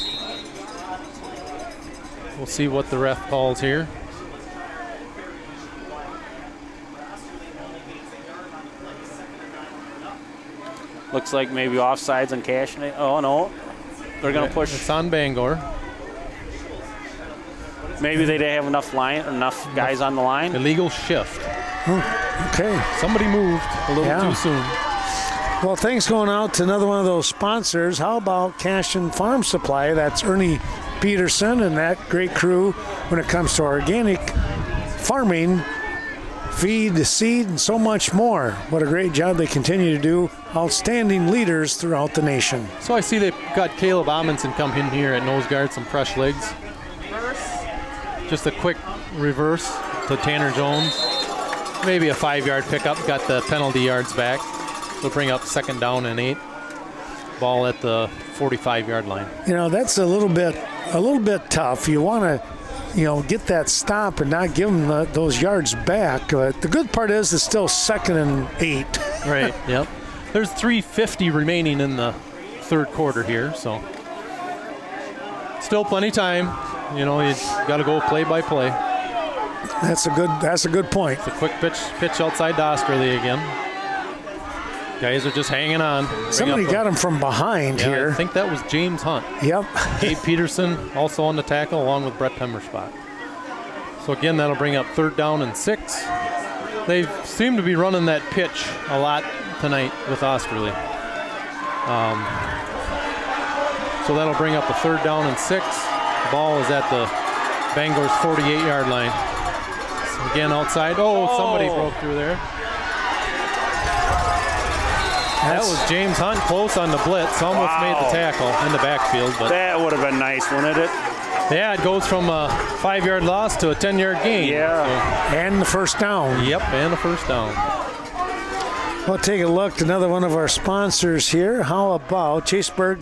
We'll see what the ref calls here. Looks like maybe offsides on Cashton. Oh, no. They're going to push. It's on Bangor. Maybe they didn't have enough guys on the line. Illegal shift. Okay. Somebody moved a little too soon. Well, thanks going out to another one of those sponsors. How about Cashton Farm Supply? That's Ernie Peterson and that great crew when it comes to organic farming, feed, seed, and so much more. What a great job they continue to do. Outstanding leaders throughout the nation. So I see they've got Caleb Amundsen come in here at nose guard, some fresh legs. Just a quick reverse to Tanner Jones. Maybe a 5-yard pickup, got the penalty yards back. They'll bring up 2nd down and 8. Ball at the 45-yard line. You know, that's a little bit tough. You want to, get that stop and not give them those yards back. But the good part is it's still 2nd and 8. Right, yep. There's 3:50 remaining in the 3rd quarter here, so still plenty of time. You got to go play by play. That's a good point. It's a quick pitch outside to Osterley again. Guys are just hanging on. Somebody got him from behind here. I think that was James Hunt. Yep. Gabe Peterson also on the tackle along with Brett Hemmersbach. So again, that'll bring up 3rd down and 6. They seem to be running that pitch a lot tonight with Osterley. So that'll bring up a 3rd down and 6. The ball is at the Bangor's 48-yard line. So again, outside. Somebody broke through there. That was James Hunt close on the blitz. Almost made the tackle in the backfield. But that would have been nice, wouldn't it? Yeah, it goes from a 5-yard loss to a 10-yard gain. Yeah. So. And the first down. Yep, and the first down. We'll take a look at another one of our sponsors here. How about Chaseburg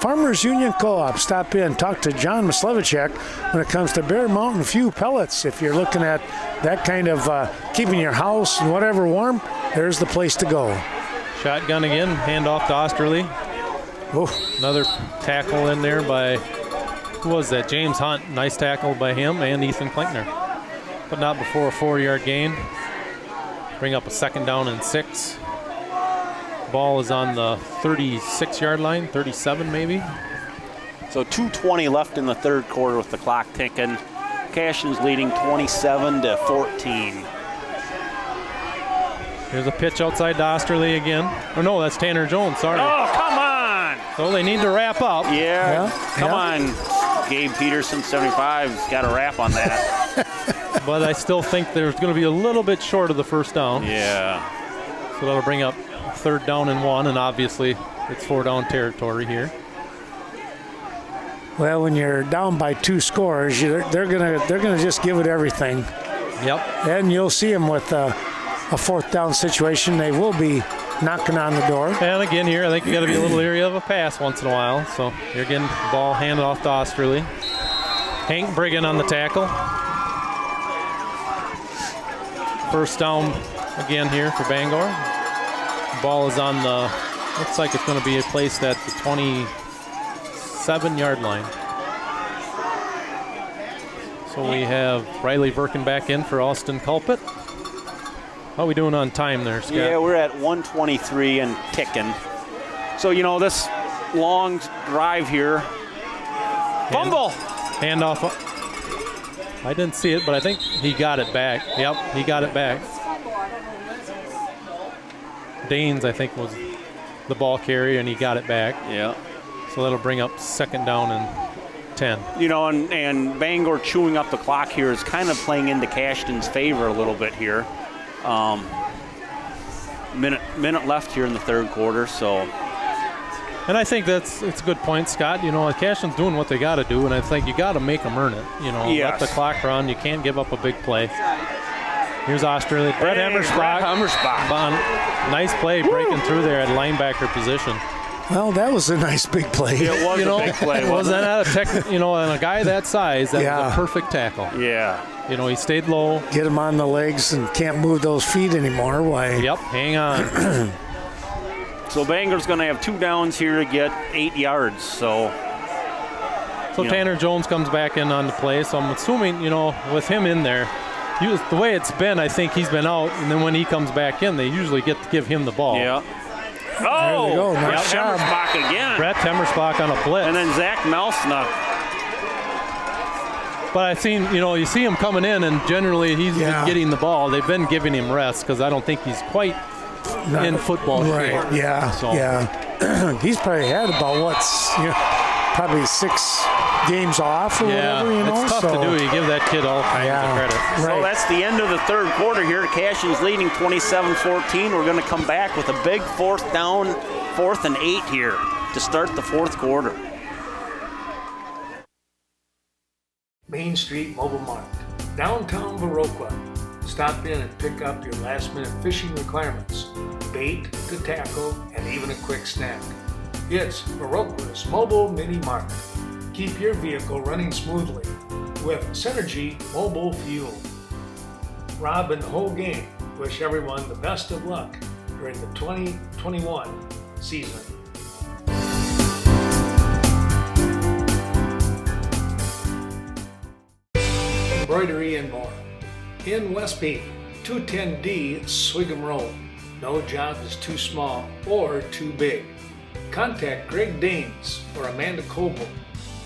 Farmers Union Co-op? Stop in, talk to John Mislevichek when it comes to Bear Mountain Fuel pellets. If you're looking at that kind of keeping your house and whatever warm, there's the place to go. Shotgun again, handoff to Osterley. Another tackle in there by, who was that? James Hunt. Nice tackle by him and Ethan Pligner. But not before a 4-yard gain. Bring up a 2nd down and 6. Ball is on the 36-yard line, 37 maybe. So 2:20 left in the 3rd quarter with the clock ticking. Cashton's leading 27-14. Here's a pitch outside to Osterley again. Oh, no, that's Tanner Jones, sorry. Oh, come on! So they need to wrap up. Yeah. Come on. Gabe Peterson, 75's got a wrap on that. But I still think there's going to be a little bit short of the first down. Yeah. So that'll bring up 3rd down and 1, and obviously it's 4-down territory here. Well, when you're down by 2 scores, they're gonna just give it everything. Yep. And you'll see them with a 4th down situation. They will be knocking on the door. And again here, I think you got to be a little leery of a pass once in a while. So you're getting the ball handed off to Osterley. Hank Brigham on the tackle. First down again here for Bangor. The ball is on the Looks like it's going to be placed at the 27-yard line. So we have Riley Verkin back in for Austin Culpet. How are we doing on time there, Scott? Yeah, we're at 1:23 and ticking. So, this long drive here. Fumble! Handoff. I didn't see it, but I think he got it back. Yep, he got it back. Danes, I think, was the ball carrier, and he got it back. Yeah. So that'll bring up 2nd down and 10. And Bangor chewing up the clock here is kind of playing into Cashton's favor a little bit here. Minute left here in the 3rd quarter, so. And I think it's a good point, Scott. Cashton's doing what they got to do, and I think you got to make them earn it. Yes. Let the clock run. You can't give up a big play. Here's Australia. Brett Hemmersbach. Nice play breaking through there at linebacker position. Well, that was a nice big play. It was a big play, wasn't it? And a guy that size, that was a perfect tackle. Yeah. He stayed low. Get him on the legs and can't move those feet anymore. Why? Yep, hang on. So Bangor's going to have 2 downs here to get 8 yards. So Tanner Jones comes back in on the play. So I'm assuming, with him in there, the way it's been, I think he's been out. And then when he comes back in, they usually get to give him the ball. Yeah. There they go. Brett Nice job. Hemmersbach again. Brett Hemmersbach on a blitz. And then Zach Melsna. But I've seen, you see him coming in, and generally he's been getting the ball. They've been giving him rest because I don't think he's quite in football shape. Right, yeah, yeah. He's probably had about, probably 6 games off or whatever, it's tough to do. You give that kid all kinds of credit. Right. So that's the end of the 3rd quarter here. Cashton's leading 27-14. We're going to come back with a big 4th down, 4th and 8 here to start the 4th quarter. Main Street Mobile Mart, downtown Viroqua. Stop in and pick up your last-minute fishing requirements, bait to tackle, and even a quick snack. It's Viroqua's Mobile Mini Mart. Keep your vehicle running smoothly with Synergy Mobile Fuel. Rob and the whole gang wish everyone the best of luck during the 2021 season. Embroidery and more. In Westby, 210D Swigum Road. No job is too small or too big. Contact Greg Danes or Amanda Coble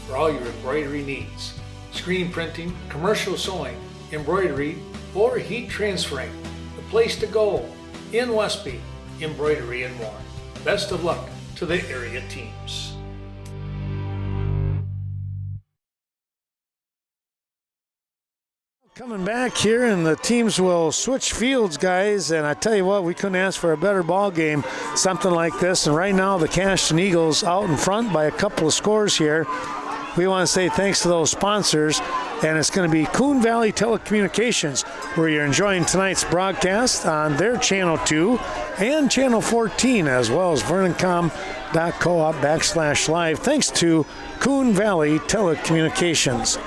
for all your embroidery needs. Screen printing, commercial sewing, embroidery, or heat transferring. The place to go. In Westby, embroidery and more. Best of luck to the area teams. Coming back here, and the teams will switch fields, guys. And I tell you what, we couldn't ask for a better ball game, something like this. And right now, the Cashton Eagles out in front by a couple of scores here. We want to say thanks to those sponsors, and it's going to be Coon Valley Telecommunications, where you're enjoying tonight's broadcast on their Channel 2 and Channel 14, as well as vernoncom.coop/live. Thanks to Coon Valley Telecommunications.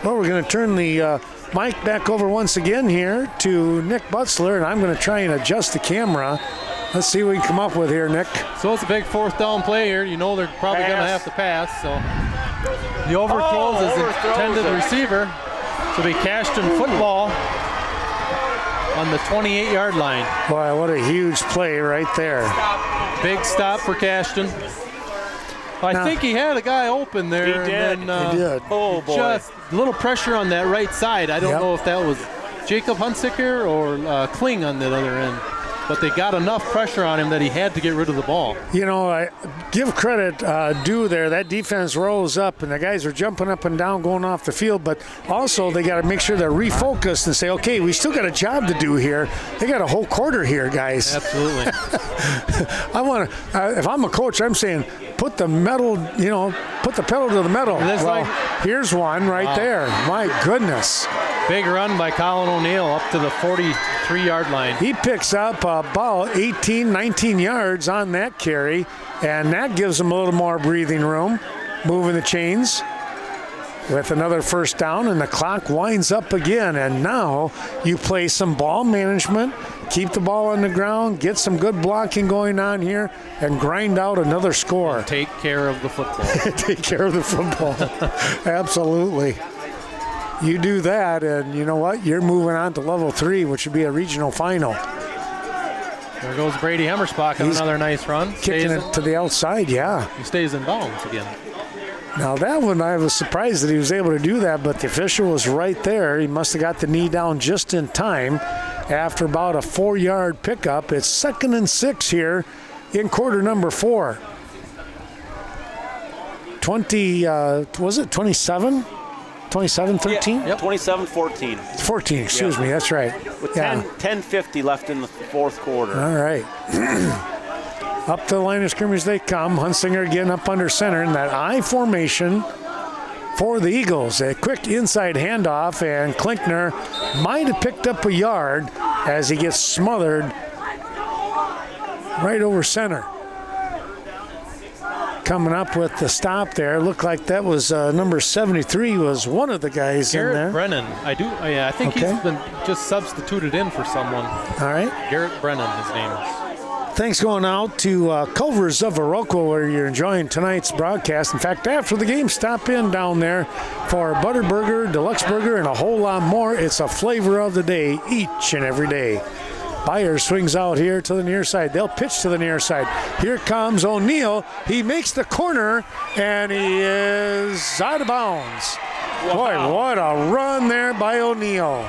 Well, we're going to turn the mic back over once again here to Nick Butzler, and I'm going to try and adjust the camera. Let's see what we can come up with here, Nick. So it's a big 4th down play here. They're probably going to have to pass. So the overthrows is intended receiver. So it'll be Cashton football on the 28-yard line. Boy, what a huge play right there. Big stop for Cashton. I think he had a guy open there. He did. And then, he did. Oh, boy. Just a little pressure on that right side. I don't know if that was Jacob Hunsicker or Kling on the other end. But they got enough pressure on him that he had to get rid of the ball. I give credit due there. That defense rose up, and the guys are jumping up and down, going off the field. But also, they got to make sure they're refocused and say, okay, we still got a job to do here. They got a whole quarter here, guys. Absolutely. If I'm a coach, I'm saying, put the pedal to the metal. Here's one right there. My goodness. Big run by Colin O'Neill up to the 43-yard line. He picks up about 18, 19 yards on that carry, and that gives him a little more breathing room, moving the chains with another 1st down, and the clock winds up again. And now you play some ball management, keep the ball on the ground, get some good blocking going on here, and grind out another score. And take care of the football. Take care of the football. Absolutely. You do that, and you know what? You're moving on to level 3, which would be a regional final. There goes Brady Hemmersbach on another nice run. Kicking it to the outside, yeah. He stays in bounds again. Now that one, I was surprised that he was able to do that, but the official was right there. He must have got the knee down just in time after about a 4-yard pickup. It's 2nd and 6 here in quarter number 4. 27? 27-13? Yep. 27-14. 14, excuse me, that's right. With 10:50 left in the fourth quarter. All right. Up to the line of scrimmage they come. Hunsinger again up under center in that I formation for the Eagles. A quick inside handoff, and Pligner might have picked up a yard as he gets smothered right over center. Coming up with the stop there. Looked like that was number 73 was one of the guys Garrett in there. Brennan. I think he's been just substituted in for someone. All right. Garrett Brennan, his name is. Thanks going out to Culver's of Viroqua, where you're enjoying tonight's broadcast. In fact, after the game, stop in down there for Butter Burger, Deluxe Burger, and a whole lot more. It's a flavor of the day each and every day. Byers swings out here to the near side. They'll pitch to the near side. Here comes O'Neill. He makes the corner, and he is out of bounds. Wow. Boy, what a run there by O'Neill.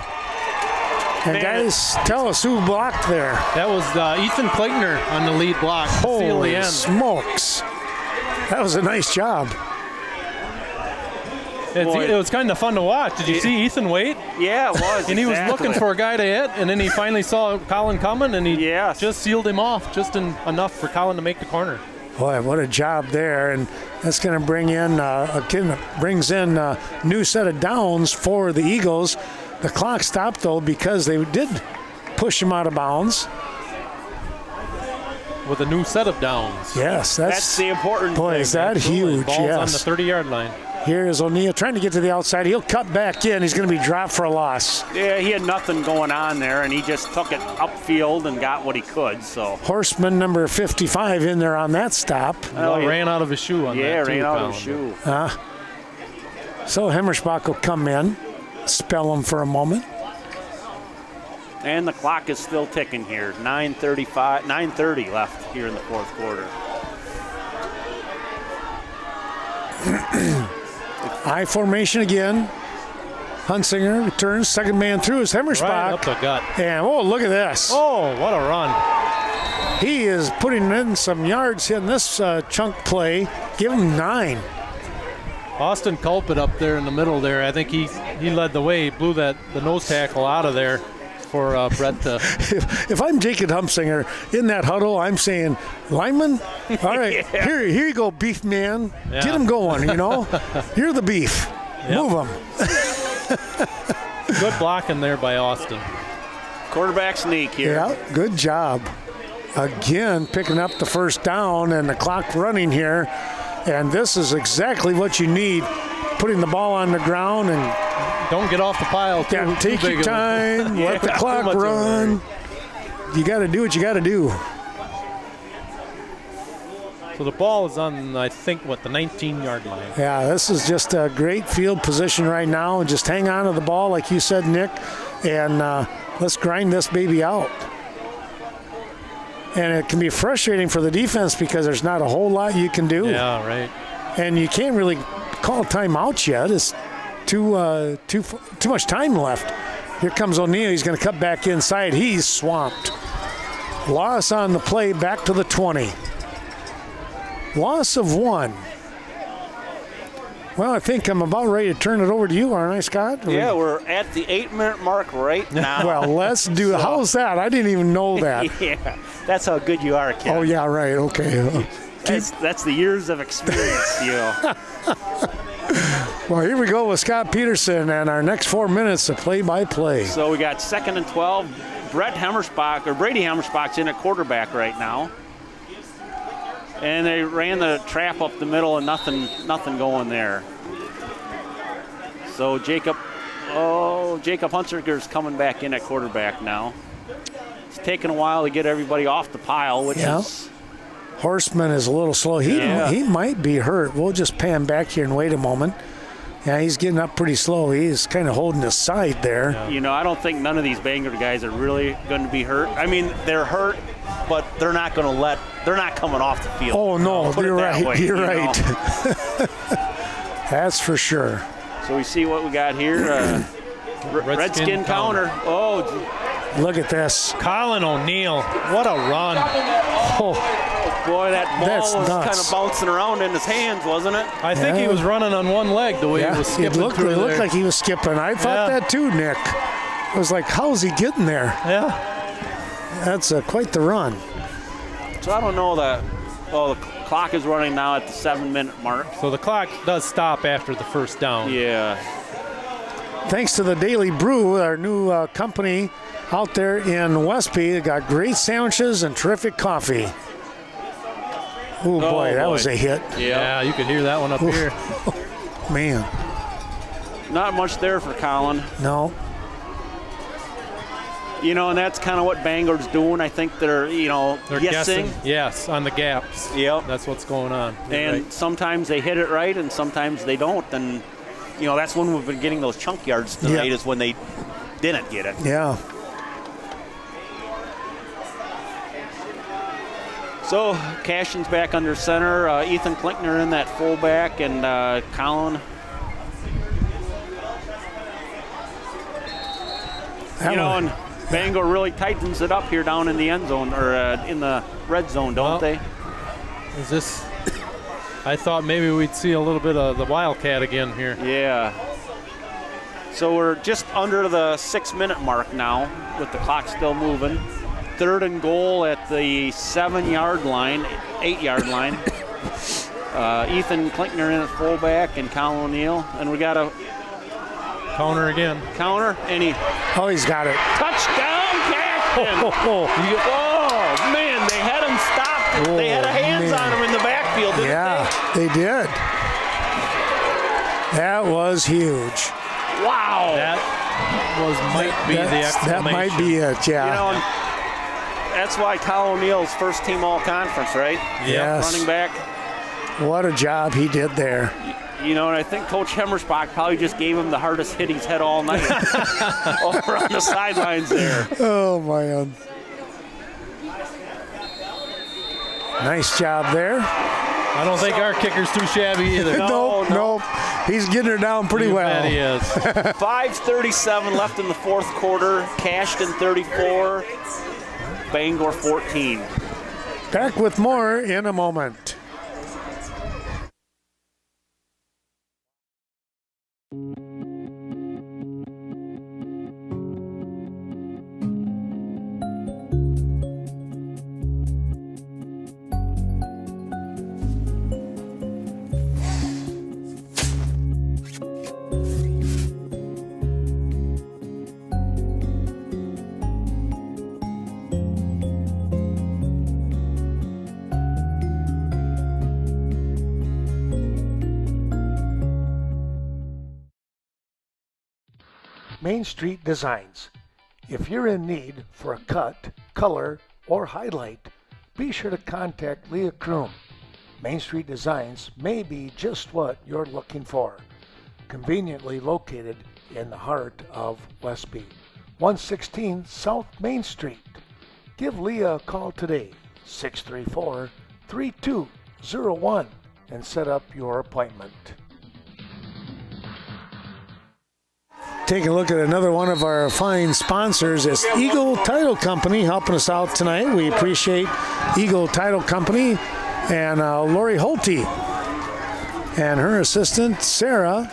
And guys, tell us who blocked there. That was Ethan Pligner on the lead block. Holy smokes. That was a nice job. It was kind of fun to watch. Did you see Ethan wait? Yeah, it was. And he was looking for a guy to hit, and then he finally saw Colin coming, and he just sealed him off just enough for Colin to make the corner. Boy, what a job there. And that's going to bring in brings in a new set of downs for the Eagles. The clock stopped, though, because they did push him out of bounds. With a new set of downs. Yes, that's the important thing. Boy, is that huge, Ball's on the 30-yard line. Here is O'Neill trying to get to the outside. He'll cut back in. He's going to be dropped for a loss. Yeah, he had nothing going on there, and he just took it upfield and got what he could. So Horseman number 55 in there on that stop. Ran out of his shoe on that. Yeah, ran out of his shoe. So Hemmersbach will come in, spell him for a moment. And the clock is still ticking here. 9:30 left here in the fourth quarter. I formation again. Hunsinger returns. Second man through is Hemmersbach. Right up the gut. And, look at this. Oh, what a run. He is putting in some yards in this chunk play. Give him 9. Austin Culpit up there in the middle there. I think he led the way. He blew the nose tackle out of there for Brett to. If I'm Jacob Hunsinger in that huddle, I'm saying, lineman, all right, here you go, beef man. Yeah. Get him going, You're the beef. Yep. Move him. Good blocking there by Austin. Quarterback sneak here. Yeah, good job. Again, picking up the first down and the clock running here. And this is exactly what you need, putting the ball on the ground and don't get off the pile. Take your time, let the clock run. You got to do what you got to do. So the ball is on, I think, the 19-yard line. Yeah, this is just a great field position right now. And just hang on to the ball, like you said, Nick, and let's grind this baby out. And it can be frustrating for the defense because there's not a whole lot you can do. Yeah, right. And you can't really call timeouts yet. It's too much time left. Here comes O'Neill. He's going to cut back inside. He's swamped. Loss on the play back to the 20. Loss of 1. Well, I think I'm about ready to turn it over to you, aren't I, Scott? Yeah, we're at the 8-minute mark right now. Well, let's do it. How's that? I didn't even know that. Yeah, that's how good you are, Ken. Oh, yeah, right. Okay. That's the years of experience, Well, here we go with Scott Peterson and our next 4 minutes of play-by-play. So we got 2nd and 12. Brady Hemmersbach's in at quarterback right now. And they ran the trap up the middle and nothing going there. So Jacob Hunsiker's coming back in at quarterback now. It's taken a while to get everybody off the pile, which is... Horseman is a little slow. He might be hurt. We'll just pan back here and wait a moment. Yeah, he's getting up pretty slow. He's kind of holding his side there. Yeah. You know, I don't think none of these Bangor guys are really going to be hurt. I mean, they're hurt, but they're not going to they're not coming off the field. Oh, no, you're right. You're right. That's for sure. So we see what we got here. Redskin counter. Oh, look at this. Colin O'Neill, what a run. Oh, boy, that ball was nuts. kind of bouncing around in his hands, wasn't it? I think he was running on one leg the way he was skipping through It there. looked like he was skipping. I thought that too, Nick. I was like, how's he getting there? Yeah. That's quite the run. So I don't know that. Well, the clock is running now at the 7-minute mark. So the clock does stop after the first down. Yeah. Thanks to the Daily Brew, our new company out there in Westby. They got great sandwiches and terrific coffee. Oh boy, that was a hit. Yeah, you could hear that one up here. Man. Not much there for Colin. No. You know, and that's kind of what Bangor's doing. I think they're guessing. Yes, on the gaps. Yep. That's what's going on. And sometimes they hit it right and sometimes they don't. And, you know, that's when we've been getting those chunk yards tonight is when they didn't get it. Yeah. So Cashton's back under center. Ethan Pligner in that fullback, and Colin. And Bangor really tightens it up here down in the end zone or in the red zone, don't they? Is this? I thought maybe we'd see a little bit of the Wildcat again here. Yeah. So we're just under the 6-minute mark now, with the clock still moving. 3rd and goal at the 8-yard line. Ethan Klinkner in at fullback and Colin O'Neill. And we got a counter again. And he's got it. Touchdown, Cashton! Oh, man, they had him stopped. They had hands on him in the backfield, didn't they did. That was huge. Wow. That might be the exclamation. That might be it, yeah. You know, that's why Colin O'Neill's first team all-conference, right? Yes. Running back. What a job he did there. You know, and I think Coach Hemmersbach probably just gave him the hardest hit he's had all night over on the sidelines there. Oh, man. Nice job there. I don't think our kicker's too shabby either. Nope. He's getting her down pretty well. He is. 5:37 left in the fourth quarter. Cashton 34, Bangor 14. Back with more in a moment. Main Street Designs. If you're in need for a cut, color, or highlight, be sure to contact Leah Kroom. Main Street Designs may be just what you're looking for. Conveniently located in the heart of Westby, 116 South Main Street. Give Leah a call today, 634-3201, and set up your appointment. Take a look at another one of our fine sponsors. It's Eagle Title Company helping us out tonight. We appreciate Eagle Title Company and Lori Holte and her assistant Sarah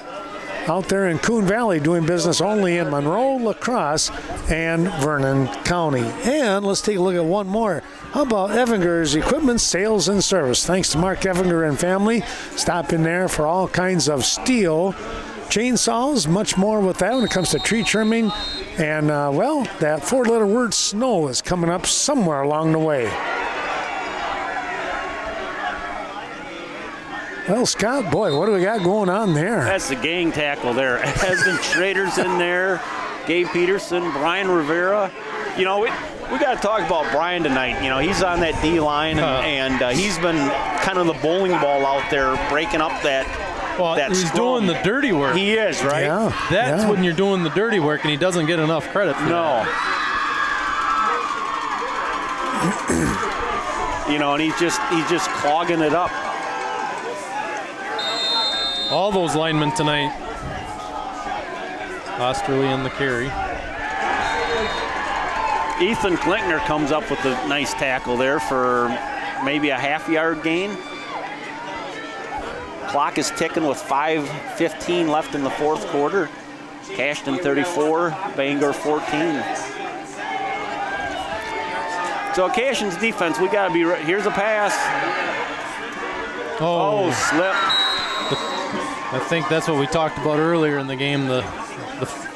out there in Coon Valley doing business only in Monroe, La Crosse, and Vernon County. And let's take a look at one more. How about Evinger's Equipment Sales and Service? Thanks to Mark Evinger and family. Stop in there for all kinds of steel chainsaws, much more with that when it comes to tree trimming. And, that 4-letter word snow is coming up somewhere along the way. Well, Scott, boy, what do we got going on there? That's the gang tackle there. Esden Schrader's in there, Gabe Peterson, Brian Rivera. You know, We got to talk about Brian tonight. You know, he's on that D line, and he's been kind of the bowling ball out there, breaking up that. Well, he's scrum. doing the dirty work. He is, right? Yeah. That's when you're doing the dirty work, and he doesn't get enough credit for that. You know, and he's just clogging it up. All those linemen tonight. Osterley in the carry. Ethan Pligner comes up with a nice tackle there for maybe a half-yard gain. Clock is ticking with 5:15 left in the fourth quarter. Cashton 34, Bangor 14. So Cashton's defense, we got to be right. Here's a pass. Oh, slip. I think that's what we talked about earlier in the game. The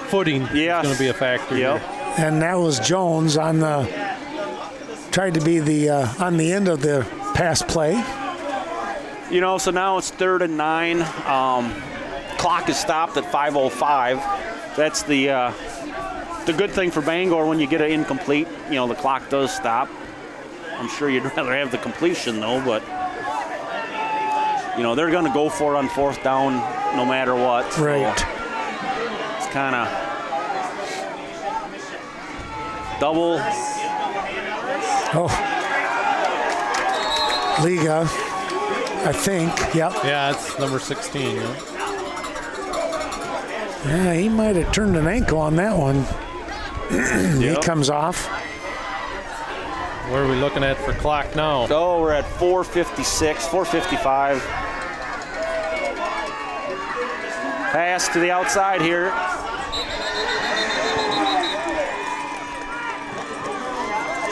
footing is going to be a factor. Yep. Here. And that was Jones on the tried to be the on the end of the pass play. You know, so now it's 3rd and 9. Clock is stopped at 5:05. That's the good thing for Bangor when you get an incomplete. You know, the clock does stop. I'm sure you'd rather have the completion though, but you know they're going to go for it on 4th down no matter what. So right. It's kind of double. Oh, Liga, I think. Yep. Yeah, it's number 16. Yeah. Yeah, he might have turned an ankle on that one. He comes off. Where are we looking at for clock now? So we're at 4:56, 4:55. Pass to the outside here.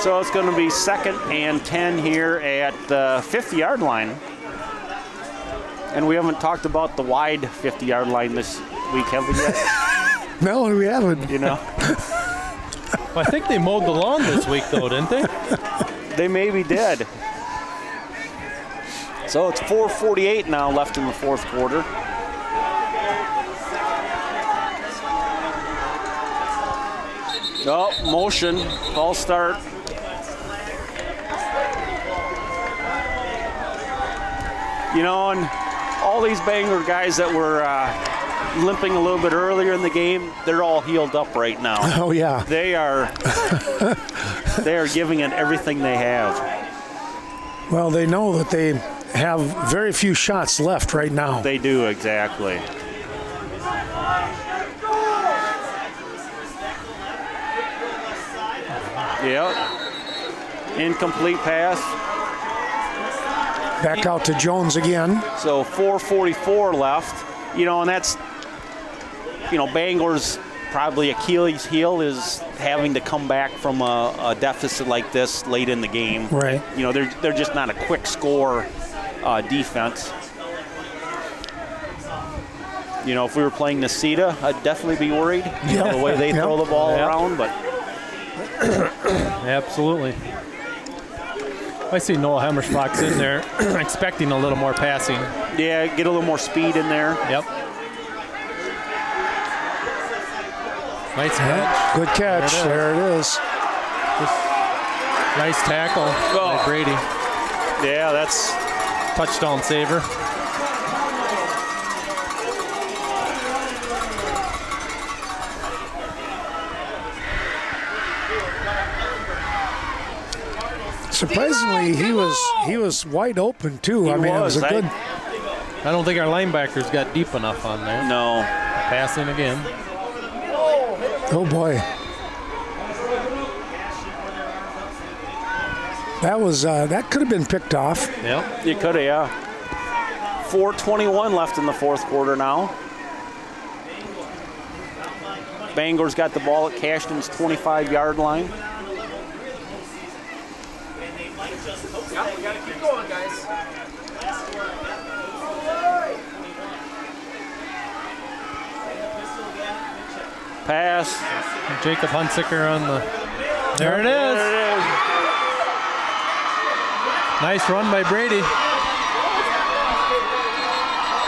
So it's going to be 2nd and 10 here at the 50-yard line. And we haven't talked about the wide 50-yard line this week, have we yet? No, we haven't. You know. Well, I think they mowed the lawn this week, though, didn't they? They maybe did. So it's 4:48 now left in the fourth quarter. Oh, motion, false start. You know, and all these Bangor guys that were limping a little bit earlier in the game, they're all healed up right now. Oh, yeah. They are giving it everything they have. Well, they know that they have very few shots left right now. They do, exactly. Yep. Incomplete pass. Back out to Jones again. So 4:44 left. You know, and that's, you know, Bangor's probably Achilles' heel is having to come back from a deficit like this late in the game. Right. You know, they're just not a quick score defense. You know, if we were playing Necedah, I'd definitely be worried. You know, the way they throw the ball around, but. Absolutely. I see Noah Hemmersbach's in there expecting a little more passing. Yeah, get a little more speed in there. Yep. Nice catch. Good catch. There it is. Nice tackle by Brady. Yeah, that's touchdown saver. Surprisingly, he was wide open too. It was a good. I don't think our linebackers got deep enough on there. No. Passing again. Oh boy. That was that could have been picked off. Yep. You could have, yeah. 4:21 left in the fourth quarter now. Bangor's got the ball at Cashton's 25-yard line. Yeah, we gotta keep going, guys. Pass. Jacob Hunsicker on the. There it is. There it is. Nice run by Brady.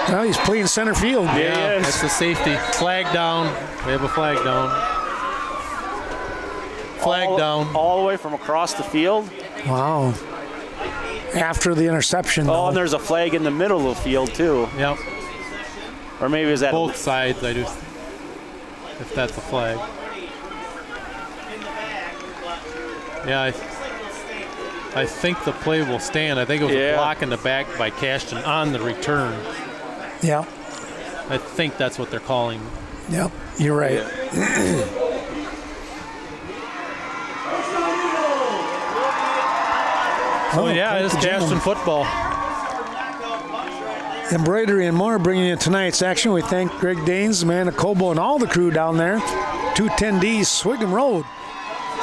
Well, he's playing center field. Yeah, that's the safety. Flag down. We have a flag down. flag down. All the way from across the field. Wow. After the interception, though. Oh, and there's a flag in the middle of the field, too. Yep. Or maybe is that both sides, I do, if that's a flag. Yeah, I think the play will stand. I think it was a block in the back by Cashton on the return. Yeah. I think that's what they're calling. Yep, you're right. So yeah, it's Cashton football. Embroidery and more bringing you tonight's action. We thank Greg Danes, Amanda Cobo, and all the crew down there. 210D Swigum Road.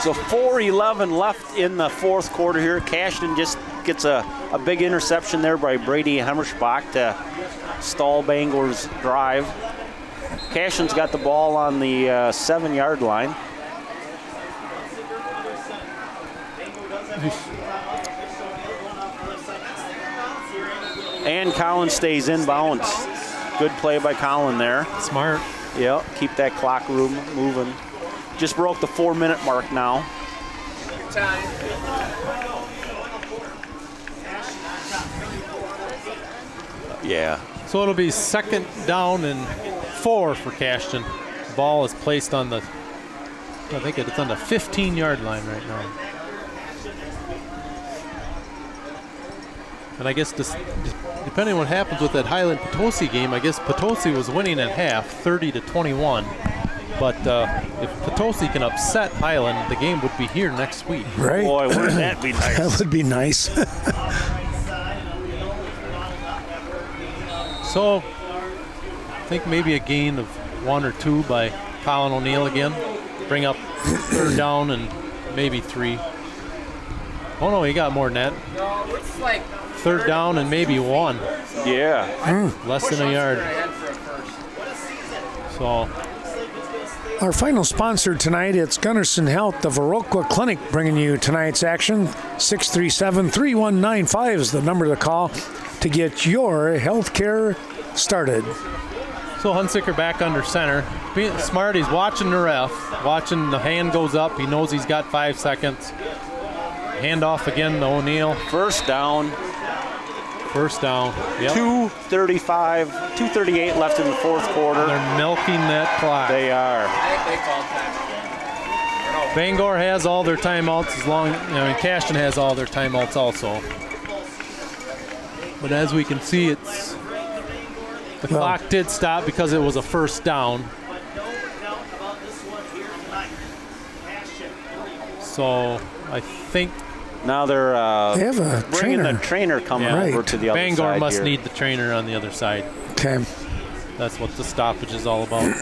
So 4:11 left in the fourth quarter here. Cashton just gets a big interception there by Brady Hemmerschbach to stall Bangor's drive. Cashton's got the ball on the 7-yard line. And Collins stays in bounds. Good play by Collin there. Smart. Yep, keep that clock room moving. Just broke the 4-minute mark now. Yeah. So it'll be 2nd down and 4 for Cashton. The ball is placed on the, I think it's on the 15-yard line right now. And I guess this, depending on what happens with that Highland Potosi game, I guess Potosi was winning at half, 30-21. But if Potosi can upset Highland, the game would be here next week. Right. Boy, wouldn't that be nice? That would be nice. So I think maybe a gain of 1 or 2 by Colin O'Neill again. Bring up 3rd down and maybe 3. Oh no, he got more than that. No, it's like 3rd down and maybe 1. Yeah. Less than a yard. So our final sponsor tonight, it's Gunnarsson Health, the Viroqua Clinic, bringing you tonight's action. 637-3195 is the number to call to get your health care started. So Hunsicker back under center. Being smart, he's watching the ref, watching the hand goes up. He knows he's got 5 seconds. Hand off again to O'Neill. First down. Yep. 2:38 left in the fourth quarter. They're milking that clock. They are. Bangor has all their timeouts Cashton has all their timeouts also. But as we can see, the clock did stop because it was a first down. So I think now they're they have a bringing the trainer coming over to the other side. Bangor must here. need the trainer on the other side. Okay. That's what the stoppage is all about.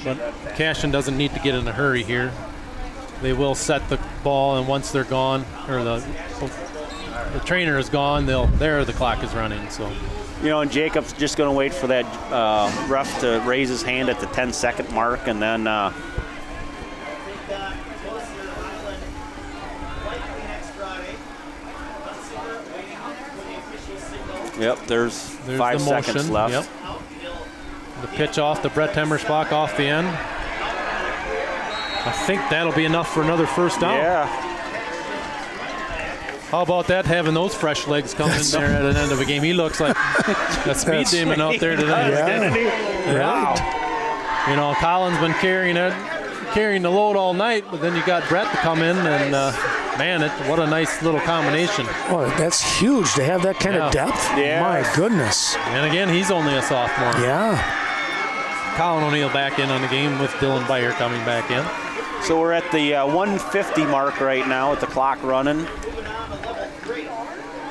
But Cashton doesn't need to get in a hurry here. They will set the ball, and once they're gone, or the trainer is gone, the clock is running. So, and Jacob's just going to wait for that ref to raise his hand at the 10-second mark, and then. Yep, there's 5 seconds left. Yep. The pitch off the Brett Hemmerschbach off the end. I think that'll be enough for another first down. Yeah. How about that, having those fresh legs coming in there at the end of a game? He looks like a speed demon out there today. Yeah. Right. Colin's been carrying the load all night, but then you got Brett to come in, and what a nice little combination. Well, that's huge to have that kind of depth. Yeah. My goodness. And again, he's only a sophomore. Yeah. Colin O'Neill back in on the game with Dylan Beyer coming back in. So we're at the 150 mark right now with the clock running.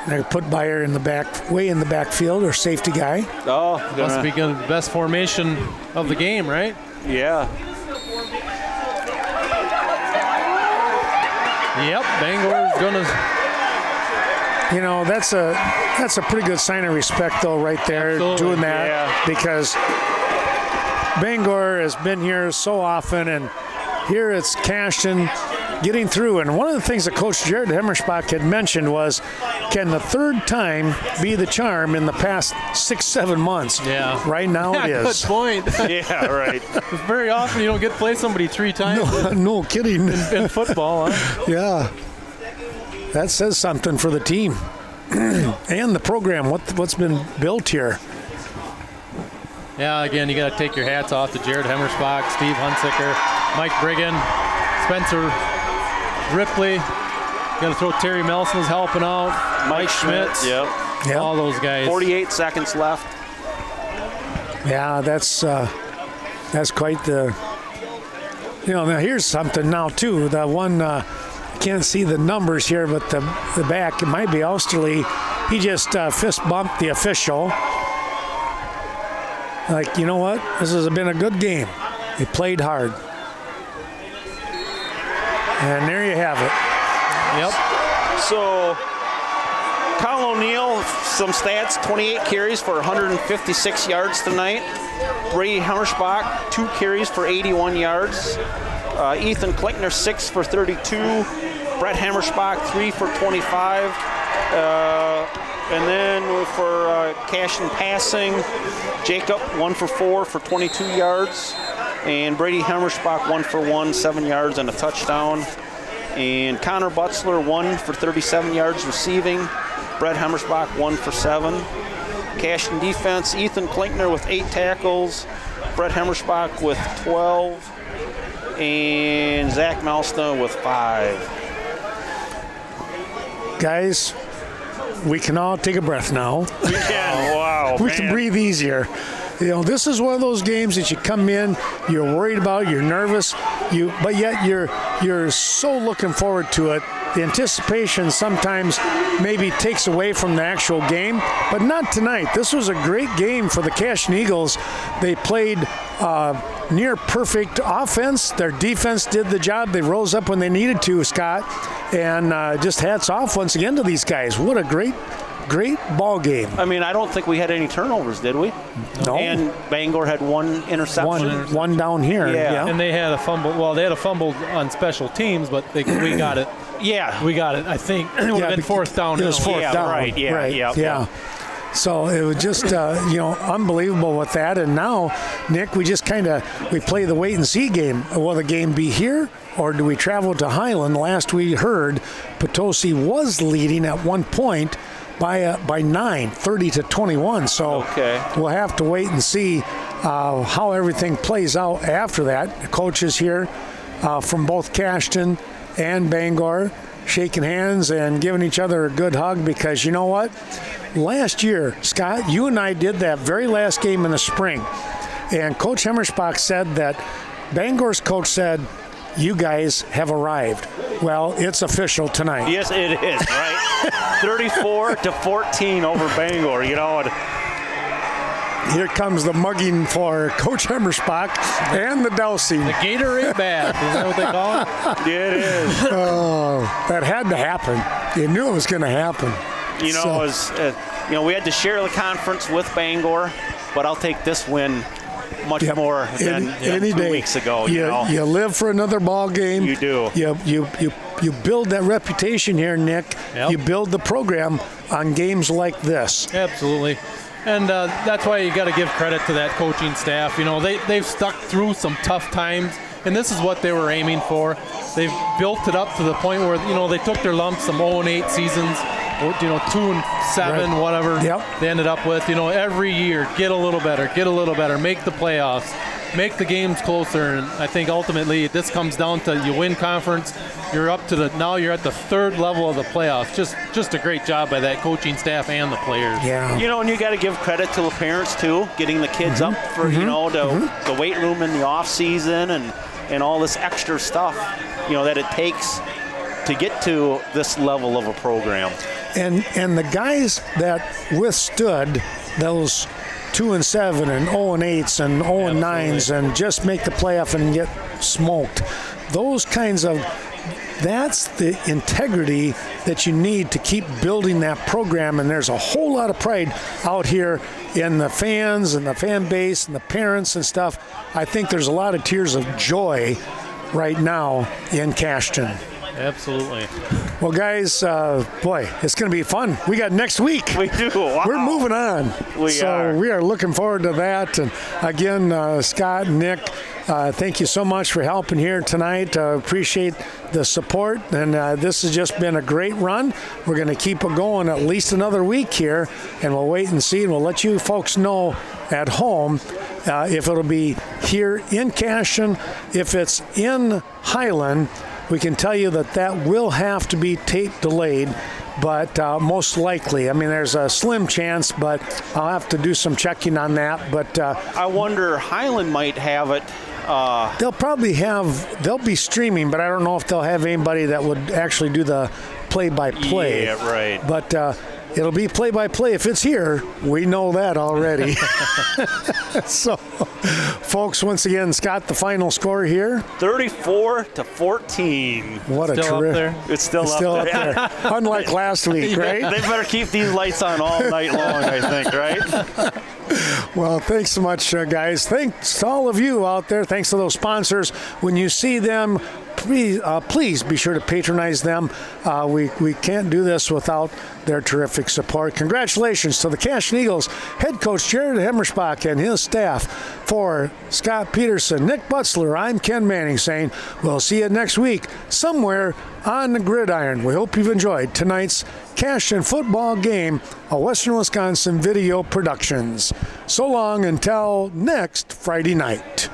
They put Beyer in the back, way in the backfield, or safety guy. Oh, must be the best formation of the game, right? Yeah. Yep, Bangor's gonna. That's a pretty good sign of respect, though, right there. Absolutely. Doing that because Bangor has been here so often, and here it's Cashton getting through. And one of the things that Coach Jared Hemmerschbach had mentioned was can the third time be the charm in the past 6-7 months? Yeah. Right now it is. Good point. Yeah, right. Very often you don't get to play somebody 3 times. No kidding. In football, huh? Yeah. That says something for the team. And the program, what's been built here. Yeah, again, you got to take your hats off to Jared Hemmersbach, Steve Hunsicker, Mike Brigham, Spencer Ripley. Got to throw Terry Melson's helping out, Mike Schmitz. Yep. All those guys. 48 seconds left. Yeah, that's quite the. Now here's something now too. The one. Can't see the numbers here, but the back, it might be Osterley. He just fist bumped the official. Like, you know what? This has been a good game. They played hard. And there you have it. Yep. So, Kyle O'Neill, some stats, 28 carries for 156 yards tonight. Brady Hammersbach, 2 carries for 81 yards. Ethan Pligner, 6 for 32. Brett Hammersbach, 3 for 25. And then for Cashton passing, Jacob, 1 for 4 for 22 yards. And Brady Hammersbach, 1 for 1, 7 yards and a touchdown. And Connor Butzler, 1 for 37 yards receiving. Brett Hammersbach, 1 for 7. Cashton defense, Ethan Pligner with 8 tackles. Brett Hammersbach with 12. And Zach Malston with 5. Guys, we can all take a breath now. We can. Wow. We can breathe easier. This is one of those games that you come in, you're worried about, you're nervous, but yet you're so looking forward to it. The anticipation sometimes maybe takes away from the actual game, but not tonight. This was a great game for the Cashton Eagles. They played near perfect offense. Their defense did the job. They rose up when they needed to, Scott, and just hats off once again to these guys. What a great ball game. I mean, I don't think we had any turnovers, did we? No. And Bangor had 1 interception. One down here. Yeah. And they had a fumble. Well, they had a fumble on special teams, but we got it. Yeah. We got it, I think. It would have been 4th down. It was 4th down. Right. Yeah. Right. Yeah. So it was just, unbelievable with that. And now, Nick, we play the wait and see game. Will the game be here or do we travel to Highland? Last we heard, Potosi was leading at one point by 9, 30-21. So We'll have to wait and see how everything plays out after that. The coaches here from both Cashton and Bangor shaking hands and giving each other a good hug because you know what? Last year, Scott, you and I did that very last game in the spring. And Coach Hemmersbach said that Bangor's coach said, you guys have arrived. Well, it's official tonight. Yes, it is, right? 34-14 over Bangor, And here comes the mugging for Coach Hemmersbach and the dousing. The Gatorade bath, is that what they call it? It is. Oh, that had to happen. You knew it was going to happen. We had to share the conference with Bangor, but I'll take this win much more than any 2 day. weeks ago. You live for another ball game. You do. You build that reputation here, Nick. Yep. You build the program on games like this. Absolutely. And that's why you got to give credit to that coaching staff. They've stuck through some tough times, and this is what they were aiming for. They've built it up to the point where, they took their lumps, some 0-8 seasons, 2-7, right. Whatever they ended up with. Every year, get a little better, make the playoffs, make the games closer. And I think ultimately this comes down to you win conference, you're at the 3rd level of the playoffs. Just a great job by that coaching staff and the players. Yeah. And you got to give credit to the parents too, getting the kids up for the weight room in the off season and all this extra stuff, that it takes to get to this level of a program. And the guys that withstood those 2-7 and 0-8s and 0-9s and just make the playoff and get smoked, that's the integrity that you need to keep building that program. And there's a whole lot of pride out here in the fans and the fan base and the parents and stuff. I think there's a lot of tears of joy right now in Cashton. Absolutely. Well, guys, boy, it's going to be fun. We got next week. We do. Wow. We're moving on. We are. We are looking forward to that. And again, Scott, Nick, thank you so much for helping here tonight. Appreciate the support. And this has just been a great run. We're going to keep it going at least another week here. And we'll wait and see. And we'll let you folks know at home if it'll be here in Cashton. If it's in Highland, we can tell you that will have to be tape delayed, but most likely. I mean, there's a slim chance, but I'll have to do some checking on that. But I wonder, Highland might have it. They'll be streaming, but I don't know if they'll have anybody that would actually do the play-by-play. Yeah, right. But it'll be play-by-play. If it's here, we know that already. So, folks, once again, Scott, the final score here? 34-14. What a still terrific. It's still up there. Unlike last week, right? They better keep these lights on all night long, I think, right? Well, thanks so much, guys. Thanks to all of you out there. Thanks to those sponsors. When you see them, please be sure to patronize them. We can't do this without their terrific support. Congratulations to the Cashton Eagles head coach Jared Hemmerspach and his staff. For Scott Peterson, Nick Butzler, I'm Ken Manning saying we'll see you next week somewhere on the gridiron. We hope you've enjoyed tonight's Cashton football game, a Western Wisconsin Video Productions. So long until next Friday night.